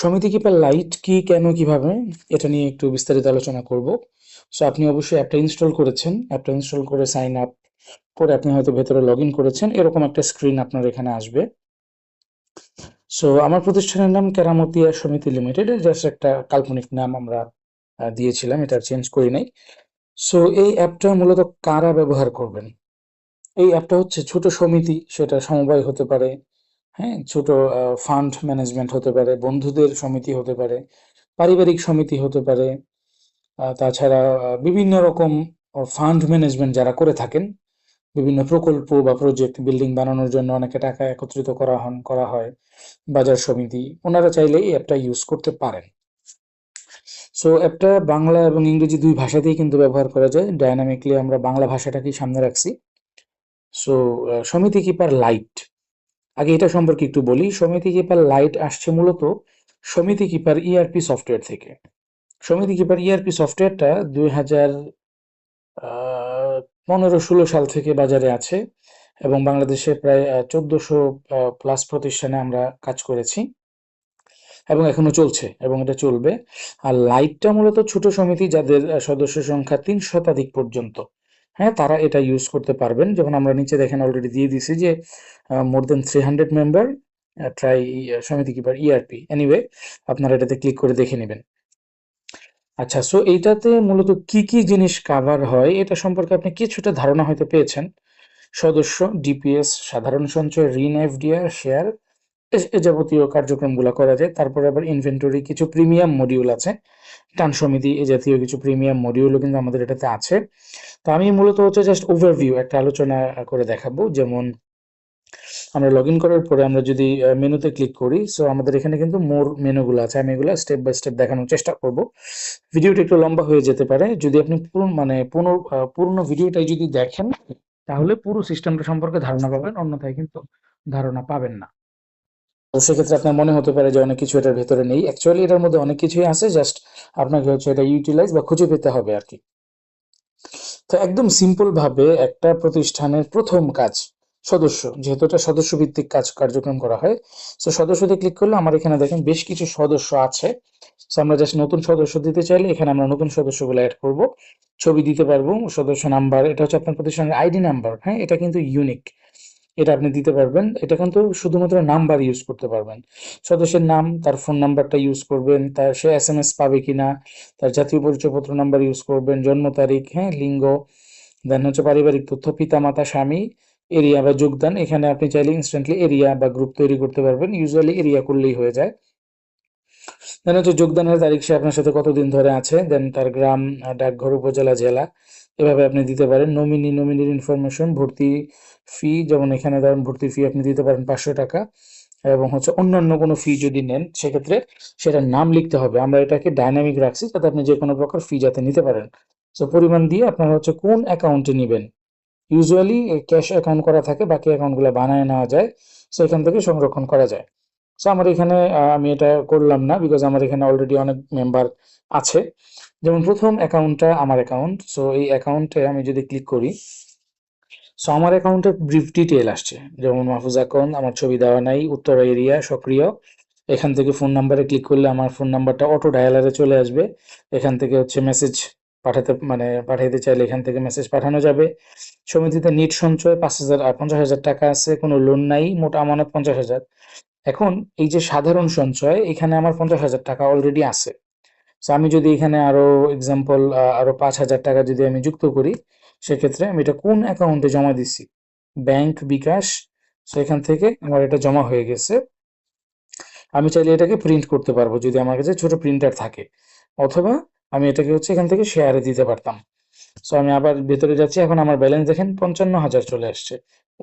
সমিতি keeper light কি, কেন, কিভাবে, এটা নিয়ে একটু বিস্তারিত আলোচনা করব। সো আপনি অবশ্যই অ্যাপটা ইনস্টল করেছেন, অ্যাপটা ইনস্টল করে সাইন আপ করে আপনি হয়তো ভেতরে লগ ইন করেছেন, এরকম একটা স্ক্রিন আপনার এখানে আসবে। সো আমার প্রতিষ্ঠানের নাম কেরামতিয়া সমিতি লিমিটেড, জাস্ট একটা কাল্পনিক নাম আমরা দিয়েছিলাম, এটা চেঞ্জ করি নাই। সো এই অ্যাপটা মূলত কারা ব্যবহার করবেন? এই অ্যাপটা হচ্ছে ছোট সমিতি, সেটা সমবায় হতে পারে, হ্যাঁ, ছোট ফান্ড ম্যানেজমেন্ট হতে পারে, বন্ধুদের সমিতি হতে পারে, পারিবারিক সমিতি হতে পারে, তাছাড়া বিভিন্ন রকম ফান্ড ম্যানেজমেন্ট যারা করে থাকেন, বিভিন্ন প্রকল্প বা প্রজেক্ট বিল্ডিং বানানোর জন্য অনেকে টাকা একত্রিত করা হয়, বাজার সমিতি, ওনারা চাইলে এই অ্যাপটা ইউজ করতে পারেন। সো অ্যাপটা বাংলা এবং ইংরেজি দুই ভাষাতেই কিন্তু ব্যবহার করা যায়। ডায়নামিকলি আমরা বাংলা ভাষাটাকেই সামনে রাখছি। সো সমিতি কিপার লাইট, আগে এটা সম্পর্কে একটু বলি। সমিতি কিপার লাইট আসছে মূলত সমিতি কিপার ইআরপি সফটওয়্যার থেকে। সমিতি কিপার ইআরপি সফটওয়্যারটা 2015-16 সাল থেকে বাজারে আছে এবং বাংলাদেশে প্রায় 1400 প্লাস প্রতিষ্ঠানে আমরা কাজ করেছি এবং এখনো চলছে এবং এটা চলবে। আর লাইটটা মূলত ছোট সমিতি যাদের সদস্য সংখ্যা 3 শতাধিক পর্যন্ত, হ্যাঁ, তারা এটা ইউজ করতে পারবেন। যেমন আমরা নিচে দেখেন অলরেডি দিয়ে দিছি যে মোর দেন 300 মেম্বার ট্রাই সমিতি কিপার ইআরপি। এনিওয়ে, আপনারা এটাতে ক্লিক করে দেখে নেবেন। আচ্ছা, সো এইটাতে মূলত কি কি জিনিস কাভার হয় এটা সম্পর্কে আপনি কিছুটা ধারণা হয়তো পেয়েছেন। সদস্য, ডিপিএস, সাধারণ সঞ্চয়, ঋণ, এফডিআর, শেয়ার, এ যাবতীয় কার্যক্রমগুলো করা যায়। তারপরে আবার ইনভেন্টরি, কিছু প্রিমিয়াম মডিউল আছে, টান সমিতি, এ জাতীয় কিছু প্রিমিয়াম মডিউলও কিন্তু আমাদের এটাতে আছে। তো আমি মূলত হচ্ছে জাস্ট ওভারভিউ একটা আলোচনা করে দেখাবো। যেমন আমরা লগ ইন করার পরে আমরা যদি মেনুতে ক্লিক করি, সো আমাদের এখানে কিন্তু মোর মেনুগুলো আছে। আমি এগুলো স্টেপ বাই স্টেপ দেখানোর চেষ্টা করব। ভিডিওটা একটু লম্বা হয়ে যেতে পারে। যদি আপনি পূর্ণ ভিডিওটাই যদি দেখেন, তাহলে পুরো সিস্টেমটা সম্পর্কে ধারণা পাবেন, অন্যথায় কিন্তু ধারণা পাবেন না। তো সেক্ষেত্রে আপনার মনে হতে পারে যে অনেক কিছু এটার ভেতরে নেই। অ্যাকচুয়ালি এটার মধ্যে অনেক কিছুই আছে, জাস্ট আপনাকে হচ্ছে এটা ইউটিলাইজ বা খুঁজে পেতে হবে আর কি। তো একদম সিম্পল ভাবে একটা প্রতিষ্ঠানের প্রথম কাজ সদস্য, যেহেতু এটা সদস্য ভিত্তিক কার্যক্রম করা হয়। তো সদস্যতে ক্লিক করলে আমার এখানে দেখেন বেশ কিছু সদস্য আছে। তো আমরা জাস্ট নতুন সদস্য দিতে চাইলে এখানে আমরা নতুন সদস্যগুলো অ্যাড করব, ছবি দিতে পারবো, সদস্য নাম্বার, এটা হচ্ছে আপনার প্রতিষ্ঠানের আইডি নাম্বার, হ্যাঁ, এটা কিন্তু ইউনিক, এটা আপনি দিতে পারবেন। এটা কিন্তু শুধুমাত্র নাম্বার ইউজ করতে পারবেন। সদস্যের নাম, তার ফোন নাম্বারটা ইউজ করবেন, তার সে এসএমএস পাবে কিনা, তার জাতীয় পরিচয়পত্র নাম্বার ইউজ করবেন, জন্ম তারিখ, হ্যাঁ, লিঙ্গ, দেন হচ্ছে পারিবারিক তথ্য, পিতা মাতা, স্বামী, এরিয়া বা যোগদান। এখানে আপনি চাইলে ইনস্ট্যান্টলি এরিয়া বা গ্রুপ তৈরি করতে পারবেন, ইউজুয়ালি এরিয়া করলেই হয়ে যায়। দেন হচ্ছে যোগদানের তারিখ, সে আপনার সাথে কতদিন ধরে আছে, দেন তার গ্রাম, ডাকঘর, উপজেলা, জেলা, এভাবে আপনি দিতে পারেন। নমিনির ইনফরমেশন, ভর্তি ফি, যেমন এখানে ধরেন ভর্তি ফি আপনি দিতে পারেন 500 টাকা, এবং হচ্ছে অন্যান্য কোনো ফি যদি নেন সেক্ষেত্রে সেটার নাম লিখতে হবে। আমরা এটাকে ডাইনামিক রাখছি যাতে আপনি যে কোনো প্রকার ফি যাতে নিতে পারেন। সো পরিমাণ দিয়ে আপনারা হচ্ছে কোন অ্যাকাউন্টে নেবেন, ইউজুয়ালি ক্যাশ অ্যাকাউন্ট করা থাকে, বাকি অ্যাকাউন্টগুলো বানায় নেওয়া যায়, সো এখান থেকে সংরক্ষণ করা যায়। সো আমার এখানে আমি এটা করলাম না, বিকজ আমার এখানে অলরেডি অনেক মেম্বার আছে। যেমন প্রথম অ্যাকাউন্টটা আমার অ্যাকাউন্ট, সো এই অ্যাকাউন্টে আমি যদি ক্লিক করি, সো আমার অ্যাকাউন্টের ব্রিফ ডিটেল আসছে, যেমন মাহফুজ অ্যাকাউন্ট, আমার ছবি দেওয়া নাই, উত্তরা এরিয়া, সক্রিয়। এখান থেকে ফোন নাম্বারে ক্লিক করলে আমার ফোন নাম্বারটা অটো ডায়ালারে চলে আসবে। এখান থেকে হচ্ছে মেসেজ পাঠাইতে চাইলে এখান থেকে মেসেজ পাঠানো যাবে। সমিতিতে নিট সঞ্চয় 50,000 টাকা আছে, কোনো লোন নাই, মোট আমানত 50,000। এখন এই যে সাধারণ সঞ্চয়, এখানে আমার 50,000 টাকা অলরেডি আছে। সো আমি যদি এখানে আরো এক্সাম্পল আরো 5,000 টাকা যদি আমি যুক্ত করি, সেক্ষেত্রে আমি এটা কোন অ্যাকাউন্টে জমা দিচ্ছি, ব্যাংক, বিকাশ, সো এখান থেকে আমার এটা জমা হয়ে গেছে। আমি চাইলে এটাকে প্রিন্ট করতে পারবো যদি আমার কাছে ছোট প্রিন্টার থাকে, অথবা আমি এটাকে হচ্ছে এখান থেকে শেয়ারে দিতে পারতাম। সো আমি আবার ভেতরে যাচ্ছি, এখন আমার ব্যালেন্স দেখেন 55,000 চলে আসছে।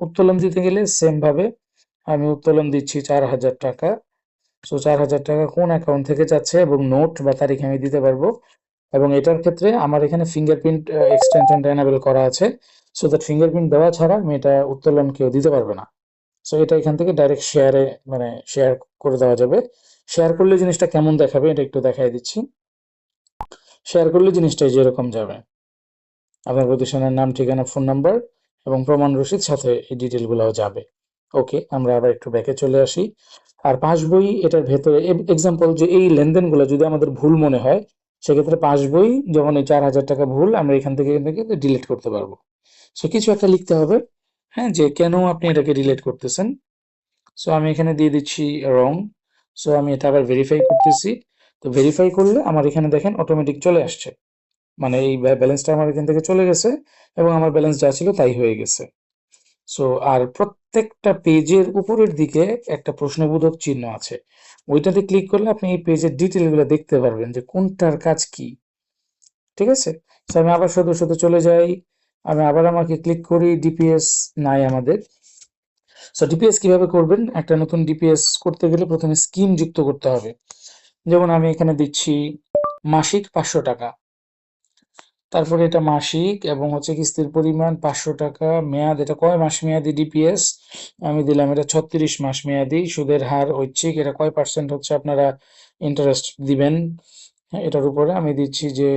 উত্তোলন দিতে গেলে সেম ভাবে আমি উত্তোলন দিচ্ছি 4,000 টাকা। সো 4,000 টাকা কোন অ্যাকাউন্ট থেকে যাচ্ছে এবং নোট বা তারিখ আমি দিতে পারবো। এবং এটার ক্ষেত্রে আমার এখানে ফিঙ্গারপ্রিন্ট এক্সটেনশনটা এনাবেল করা আছে, সো দ্যাট ফিঙ্গারপ্রিন্ট দেওয়া ছাড়া আমি এটা উত্তোলন কেউ দিতে পারবে না। সো এটা এখান থেকে ডাইরেক্ট শেয়ারে, মানে শেয়ার করে দেওয়া যাবে। শেয়ার করলে জিনিসটা কেমন দেখাবে এটা একটু দেখাই দিচ্ছি। শেয়ার করলে জিনিসটা যেরকম যাবে, আপনার প্রতিষ্ঠানের নাম, ঠিকানা, ফোন নাম্বার এবং প্রমাণ রসিদ সাথে এই ডিটেলগুলোও যাবে। ওকে, আমরা আবার একটু ব্যাকে চলে আসি। আর পাসবই এটার ভেতরে এক্সাম্পল যে এই লেনদেনগুলো যদি আমাদের ভুল মনে হয়, সেক্ষেত্রে পাসবই যেমন এই 4,000 টাকা ভুল, আমরা এখান থেকে ডিলিট করতে পারবো। সো কিছু একটা লিখতে হবে, হ্যাঁ, যে কেন আপনি এটাকে ডিলিট করতেছেন। সো আমি এখানে দিয়ে দিচ্ছি রং। সো আমি এটা আবার ভেরিফাই করতেছি। তো ভেরিফাই করলে আমার এখানে দেখেন অটোমেটিক চলে আসছে, মানে এই ব্যালেন্সটা আমার এখান থেকে চলে গেছে এবং আমার ব্যালেন্স যা ছিল তাই হয়ে গেছে। সো আর প্রত্যেকটা পেজের উপরের দিকে একটা প্রশ্নবোধক চিহ্ন আছে, ওইটাতে ক্লিক করলে আপনি এই পেজের ডিটেলগুলো দেখতে পারবেন যে কোনটার কাজ কি। ঠিক আছে, তো আমি আবার সদস্যতে চলে যাই, আমি আবার আমাকে ক্লিক করি, ডিপিএস নাই আমাদের। সো ডিপিএস কিভাবে করবেন, একটা নতুন ডিপিএস করতে গেলে প্রথমে স্কিম যুক্ত করতে হবে। যেমন আমি এখানে দিচ্ছি মাসিক 500 টাকা, তারপরে এটা মাসিক এবং হচ্ছে কিস্তির পরিমাণ 500 টাকা, মেয়াদ এটা কয় মাস মেয়াদি ডিপিএস, আমি দিলাম এটা 36 মাস মেয়াদি, সুদের হার ঐচ্ছিক, এটা কয় পার্সেন্ট হচ্ছে আপনারা ইন্টারেস্ট দিবেন, হ্যাঁ, এটার উপরে আমি দিচ্ছি যে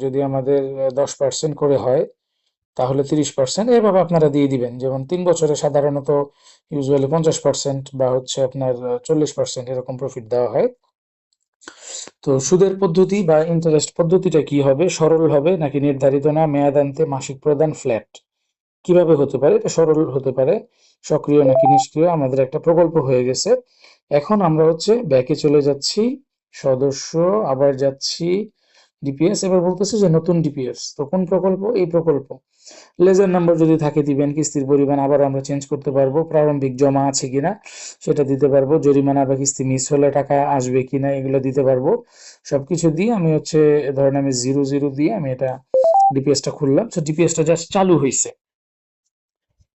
যদি আমাদের 10% করে হয় তাহলে 30%, এভাবে আপনারা দিয়ে দিবেন। যেমন 3 বছরে সাধারণত ইউজুয়ালি 50% বা হচ্ছে আপনার 40% এরকম প্রফিট দেওয়া হয়। তো সুদের পদ্ধতি বা ইন্টারেস্ট পদ্ধতিটা কি হবে, সরল হবে নাকি নির্ধারিত না, মেয়াদান্তে মাসিক প্রদান ফ্ল্যাট, কিভাবে হতে পারে, এটা সরল হতে পারে, সক্রিয় নাকি নিষ্ক্রিয়, আমাদের একটা প্রকল্প হয়ে গেছে। এখন আমরা হচ্ছে ব্যাকে চলে যাচ্ছি, সদস্য, আবার যাচ্ছি ডিপিএস, এবার বলতেছে যে নতুন ডিপিএস, তো কোন প্রকল্প, এই প্রকল্প। লেজার নাম্বার যদি থাকে দিবেন, কিস্তির পরিমাণ আবার আমরা চেঞ্জ করতে পারবো, প্রারম্ভিক জমা আছে কিনা সেটা দিতে পারবো, জরিমানা বা কিস্তি মিস হলে টাকা আসবে কিনা এগুলো দিতে পারবো। সবকিছু দিয়ে আমি হচ্ছে ধরেন আমি 00 দিয়ে আমি এটা ডিপিএসটা খুললাম। সো ডিপিএসটা জাস্ট চালু হয়েছে।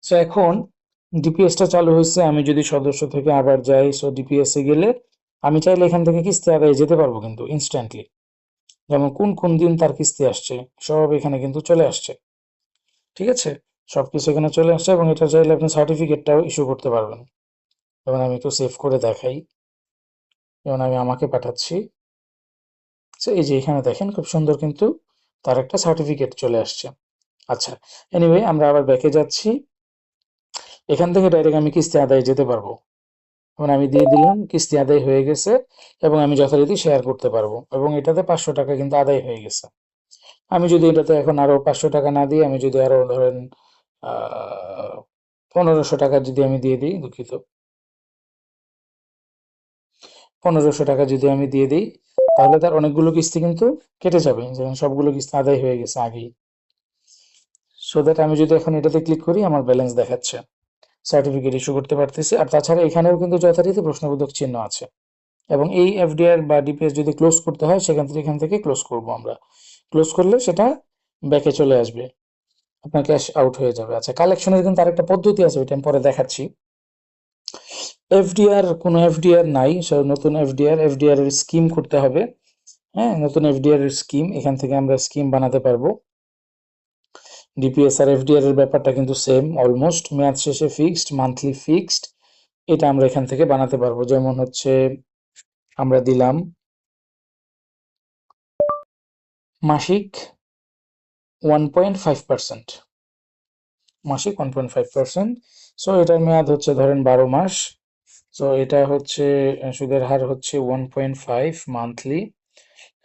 সো এখন ডিপিএসটা চালু হয়েছে, আমি যদি সদস্য থেকে আবার যাই, সো ডিপিএস এ গেলে আমি চাইলে এখান থেকে কিস্তি আদায়ে যেতে পারবো কিন্তু ইনস্ট্যান্টলি, যেমন কোন কোন দিন তার কিস্তি আসছে সব এখানে কিন্তু চলে আসছে। ঠিক আছে, সবকিছু এখানে চলে আসছে এবং এটা চাইলে আপনি সার্টিফিকেটটাও ইস্যু করতে পারবেন। যেমন আমি একটু সেভ করে দেখাই, যেমন আমি আমাকে পাঠাচ্ছি। সো এই যে এখানে দেখেন খুব সুন্দর কিন্তু তার একটা সার্টিফিকেট চলে আসছে। আচ্ছা, এনিওয়ে আমরা আবার ব্যাকে যাচ্ছি, এখান থেকে ডাইরেক্ট আমি কিস্তি আদায়ে যেতে পারবো। এখন আমি দিয়ে দিলাম, কিস্তি আদায় হয়ে গেছে এবং আমি যথারীতি শেয়ার করতে পারবো এবং এটাতে 500 টাকা কিন্তু আদায় হয়ে গেছে। আমি যদি এটাতে এখন আরো 500 টাকা না দিয়ে আমি যদি আরো ধরেন 1500 টাকা যদি আমি দিয়ে দিই, দুঃখিত, 1500 টাকা যদি আমি দিয়ে দিই, তাহলে তার অনেকগুলো কিস্তি কিন্তু কেটে যাবে, যেমন সবগুলো কিস্তি আদায় হয়ে গেছে আগেই। সো দ্যাট আমি যদি এখন এটাতে ক্লিক করি আমার ব্যালেন্স দেখাচ্ছে, সার্টিফিকেট ইস্যু করতে পারতেছি। আর তাছাড়া এখানেও কিন্তু যথারীতি প্রশ্নবোধক চিহ্ন আছে এবং এই এফডিআর বা ডিপিএস যদি ক্লোজ করতে হয় সেখান থেকে এখান থেকে ক্লোজ করব আমরা, ক্লোজ করলে সেটা ব্যাকে চলে আসবে, আপনার ক্যাশ আউট হয়ে যাবে। আচ্ছা, কালেকশনের কিন্তু আরেকটা পদ্ধতি আছে, ওইটা আমি পরে দেখাচ্ছি। এফডিআর, কোনো এফডিআর নাই, নতুন এফডিআর এর স্কিম করতে হবে। হ্যাঁ, নতুন এফডিআর এর স্কিম, এখান থেকে আমরা স্কিম বানাতে পারবো। ডিপিএস আর এফডিআর এর ব্যাপারটা কিন্তু সেম অলমোস্ট, মেয়াদ শেষে ফিক্সড, মান্থলি ফিক্সড, এটা আমরা এখান থেকে বানাতে পারবো। যেমন হচ্ছে আমরা দিলাম মাসিক 1.5%, মাসিক 1.5%। সো এটার মেয়াদ হচ্ছে ধরেন 12 মাস। সো এটা হচ্ছে সুদের হার হচ্ছে 1.5 মান্থলি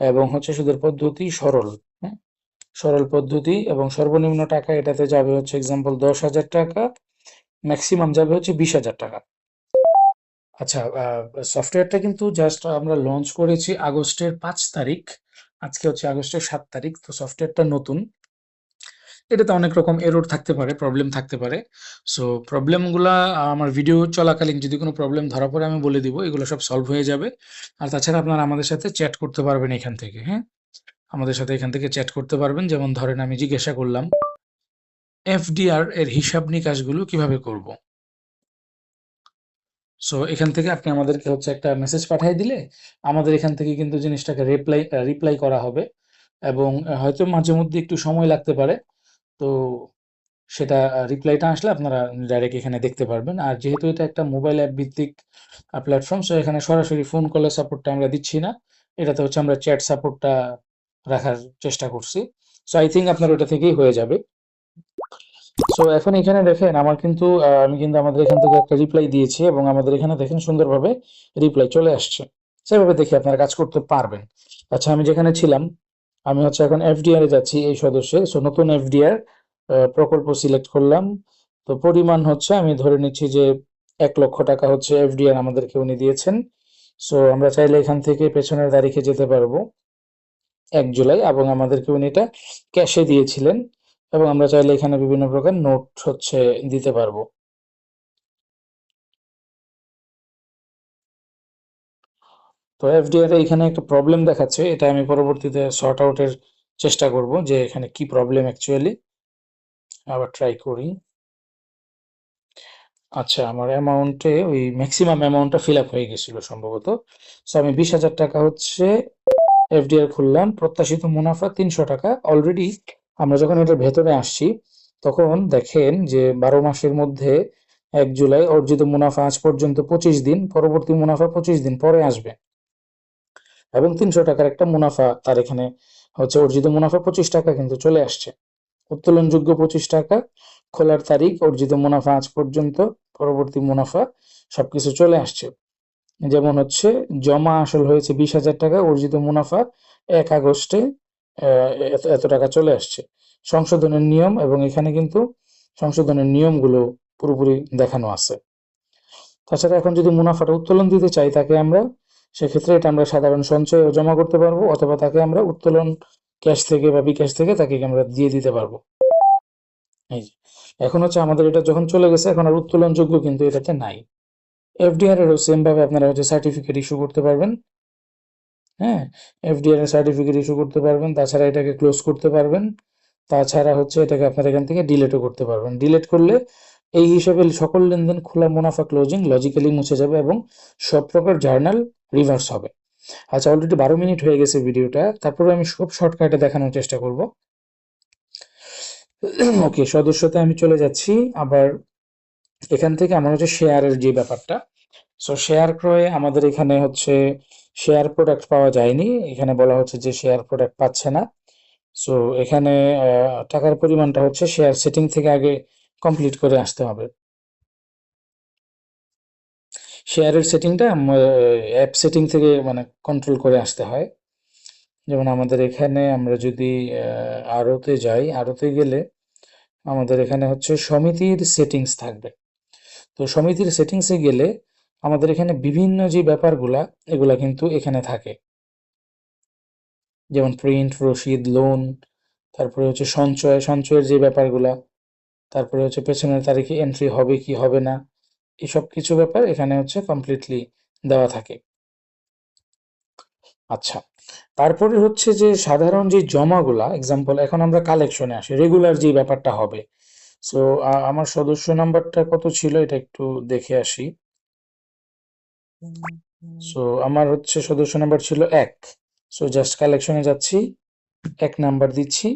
এবং হচ্ছে সুদের পদ্ধতি সরল, হ্যাঁ, সরল পদ্ধতি এবং সর্বনিম্ন টাকা এটাতে যাবে হচ্ছে এক্সাম্পল 10,000 টাকা, ম্যাক্সিমাম যাবে হচ্ছে 20,000 টাকা। আচ্ছা, সফটওয়্যারটা কিন্তু জাস্ট আমরা লঞ্চ করেছি আগস্টের 5 তারিখ, আজকে হচ্ছে আগস্টের 7 তারিখ, তো সফটওয়্যারটা নতুন, এটাতে অনেক রকম এরর থাকতে পারে, প্রবলেম থাকতে পারে। সো প্রবলেমগুলা আমার ভিডিও চলাকালীন যদি কোনো প্রবলেম ধরা পড়ে আমি বলে দিব, এগুলো সব সলভ হয়ে যাবে। আর তাছাড়া আপনারা আমাদের সাথে চ্যাট করতে পারবেন এখান থেকে, হ্যাঁ, আমাদের সাথে এখান থেকে চ্যাট করতে পারবেন। যেমন ধরেন আমি জিজ্ঞাসা করলাম এফডিআর এর হিসাব নিকাশগুলো কিভাবে করব। সো এখান থেকে আপনি আমাদেরকে হচ্ছে একটা মেসেজ পাঠিয়ে দিলে আমাদের এখান থেকে কিন্তু জিনিসটাকে রিপ্লাই করা হবে এবং হয়তো মাঝে মধ্যে একটু সময় লাগতে পারে। তো সেটা রিপ্লাইটা আসলে আপনারা ডাইরেক্ট এখানে দেখতে পারবেন। আর যেহেতু এটা একটা মোবাইল অ্যাপ ভিত্তিক প্ল্যাটফর্ম, সো এখানে সরাসরি ফোন কলের সাপোর্টটা আমরা দিচ্ছি না, এটাতে হচ্ছে আমরা চ্যাট সাপোর্টটা রাখার চেষ্টা করছি। সো আই থিঙ্ক আপনার ওটা থেকেই হয়ে যাবে। সো এখন এখানে দেখেন আমার কিন্তু আমি কিন্তু আমাদের এখান থেকে একটা রিপ্লাই দিয়েছি এবং আমাদের এখানে দেখেন সুন্দরভাবে রিপ্লাই চলে আসছে। সেভাবে দেখে আপনারা কাজ করতে পারবেন। আচ্ছা, আমি যেখানে ছিলাম আমি হচ্ছে এখন এফডিআর এ যাচ্ছি এই সদস্যে। সো নতুন এফডিআর প্রকল্প সিলেক্ট করলাম। তো পরিমাণ হচ্ছে আমি ধরে নিচ্ছি যে 1,00,000 টাকা হচ্ছে এফডিআর আমাদেরকে উনি দিয়েছেন। সো আমরা চাইলে এখান থেকে পেছনের তারিখে যেতে পারবো 1 জুলাই, এবং আমাদেরকে উনি এটা ক্যাশে দিয়েছিলেন এবং আমরা চাইলে এখানে বিভিন্ন প্রকার নোট হচ্ছে দিতে পারবো। তো এফডিআর এখানে একটা প্রবলেম দেখাচ্ছে, এটা আমি পরবর্তীতে সর্ট আউটের চেষ্টা করব যে এখানে কি প্রবলেম অ্যাকচুয়ালি। আবার ট্রাই করি। আচ্ছা, আমার অ্যামাউন্টে ওই ম্যাক্সিমাম অ্যামাউন্টটা ফিল আপ হয়ে গেছিল সম্ভবত। সো আমি 20,000 টাকা হচ্ছে এফডিআর খুললাম। প্রত্যাশিত মুনাফা 300 টাকা। অলরেডি আমরা যখন এটার ভেতরে আসছি তখন দেখেন যে 12 মাসের মধ্যে 1 জুলাই অর্জিত মুনাফা আজ পর্যন্ত 25 দিন, পরবর্তী মুনাফা 25 দিন পরে আসবে এবং 300 টাকার একটা মুনাফা তার এখানে হচ্ছে অর্জিত মুনাফা 25 টাকা কিন্তু চলে আসছে। উত্তোলনযোগ্য 25 টাকা, খোলার তারিখ, অর্জিত মুনাফা আজ পর্যন্ত, পরবর্তী মুনাফা সবকিছু চলে আসছে। যেমন হচ্ছে জমা আসল হয়েছে 20,000 টাকা, অর্জিত মুনাফা 1 আগস্টে এত এত টাকা চলে আসছে। সংশোধনের নিয়ম, এবং এখানে কিন্তু সংশোধনের নিয়মগুলো পুরোপুরি দেখানো আছে। তাছাড়া এখন যদি মুনাফাটা উত্তোলন দিতে চাই তাকে আমরা, সেক্ষেত্রে এটা আমরা সাধারণ সঞ্চয়ে জমা করতে পারবো, অথবা তাকে আমরা উত্তোলন ক্যাশ থেকে বা বিকাশ থেকে তাকে আমরা দিয়ে দিতে পারবো। এই যে এখন হচ্ছে আমাদের এটা যখন চলে গেছে, এখন আর উত্তোলনযোগ্য কিন্তু এটাতে নাই। এফডিআর এরও সেম ভাবে আপনারা হচ্ছে সার্টিফিকেট ইস্যু করতে পারবেন। হ্যাঁ, এফডিআর এর সার্টিফিকেট ইস্যু করতে পারবেন। তাছাড়া এটাকে ক্লোজ করতে পারবেন। তাছাড়া হচ্ছে এটাকে আপনারা এখান থেকে ডিলেটও করতে পারবেন। ডিলেট করলে এই হিসাবে সকল লেনদেন, খোলা, মুনাফা, ক্লোজিং লজিক্যালি মুছে যাবে এবং সব প্রকার জার্নাল রিভার্স হবে। আচ্ছা, অলরেডি 12 মিনিট হয়ে গেছে ভিডিওটা, তারপরে আমি খুব শর্টকাটে দেখানোর চেষ্টা করব। ওকে, সদস্যতে আমি চলে যাচ্ছি। আবার এখান থেকে আমার হচ্ছে শেয়ারের যে ব্যাপারটা, সো শেয়ার ক্রয়ে আমাদের এখানে হচ্ছে শেয়ার প্রোডাক্ট পাওয়া যায়নি। এখানে বলা হচ্ছে যে শেয়ার প্রোডাক্ট পাচ্ছে না। সো এখানে টাকার পরিমাণটা হচ্ছে শেয়ার সেটিং থেকে আগে কমপ্লিট করে আসতে হবে। শেয়ারের সেটিংটা অ্যাপ সেটিং থেকে মানে কন্ট্রোল করে আসতে হয়। যেমন আমাদের এখানে আমরা যদি আরোতে যাই, আরোতে গেলে আমাদের এখানে হচ্ছে সমিতির সেটিংস থাকবে। তো সমিতির সেটিংসে গেলে আমাদের এখানে বিভিন্ন যে ব্যাপারগুলা এগুলা কিন্তু এখানে থাকে। যেমন প্রিন্ট, রসিদ, লোন, তারপরে হচ্ছে সঞ্চয়ের যে ব্যাপারগুলা, তারপরে হচ্ছে পেছনের তারিখে এন্ট্রি হবে কি হবে না, এসব কিছু ব্যাপার এখানে হচ্ছে কমপ্লিটলি দেওয়া থাকে। আচ্ছা, তারপরে হচ্ছে যে সাধারণ যে জমাগুলা, এক্সাম্পল এখন আমরা কালেকশনে আসি, রেগুলার যে ব্যাপারটা হবে। সো আমার সদস্য নাম্বারটা কত ছিল এটা একটু দেখে আসি। সো আমার হচ্ছে সদস্য নাম্বার ছিল 1। সো জাস্ট কালেকশনে যাচ্ছি, 1 নাম্বার দিচ্ছি,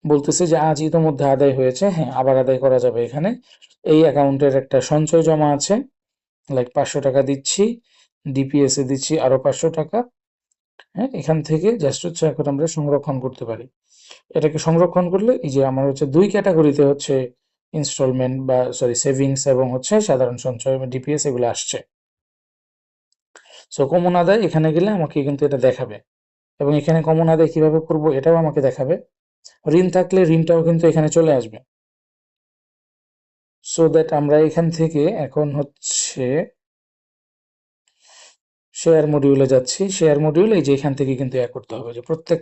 বলতেছে যে আজ ইতোমধ্যে আদায় হয়েছে। হ্যাঁ, আবার আদায় করা যাবে। এখানে এই অ্যাকাউন্টের একটা সঞ্চয় জমা আছে, লাইক 500 টাকা দিচ্ছি, ডিপিএস এ দিচ্ছি আরো 500 টাকা। হ্যাঁ, এখান থেকে জাস্ট হচ্ছে এখন আমরা সংরক্ষণ করতে পারি। এটাকে সংরক্ষণ করলে এই যে আমার হচ্ছে 2 ক্যাটাগরিতে হচ্ছে ইনস্টলমেন্ট বা সরি সেভিংস এবং হচ্ছে সাধারণ সঞ্চয় ডিপিএস এগুলো আসছে। সো কমন আদায় এখানে গেলে আমাকে কিন্তু এটা দেখাবে, এবং এখানে কমন আদায় কিভাবে করব এটাও আমাকে দেখাবে। ঋণ থাকলে ঋণটাও কিন্তু এখানে চলে আসবে। সো দ্যাট আমরা এখান থেকে এখন হচ্ছে শেয়ার মডিউলে যাচ্ছি। শেয়ার মডিউল এই যে এখান থেকে কিন্তু করতে হবে যে প্রত্যেক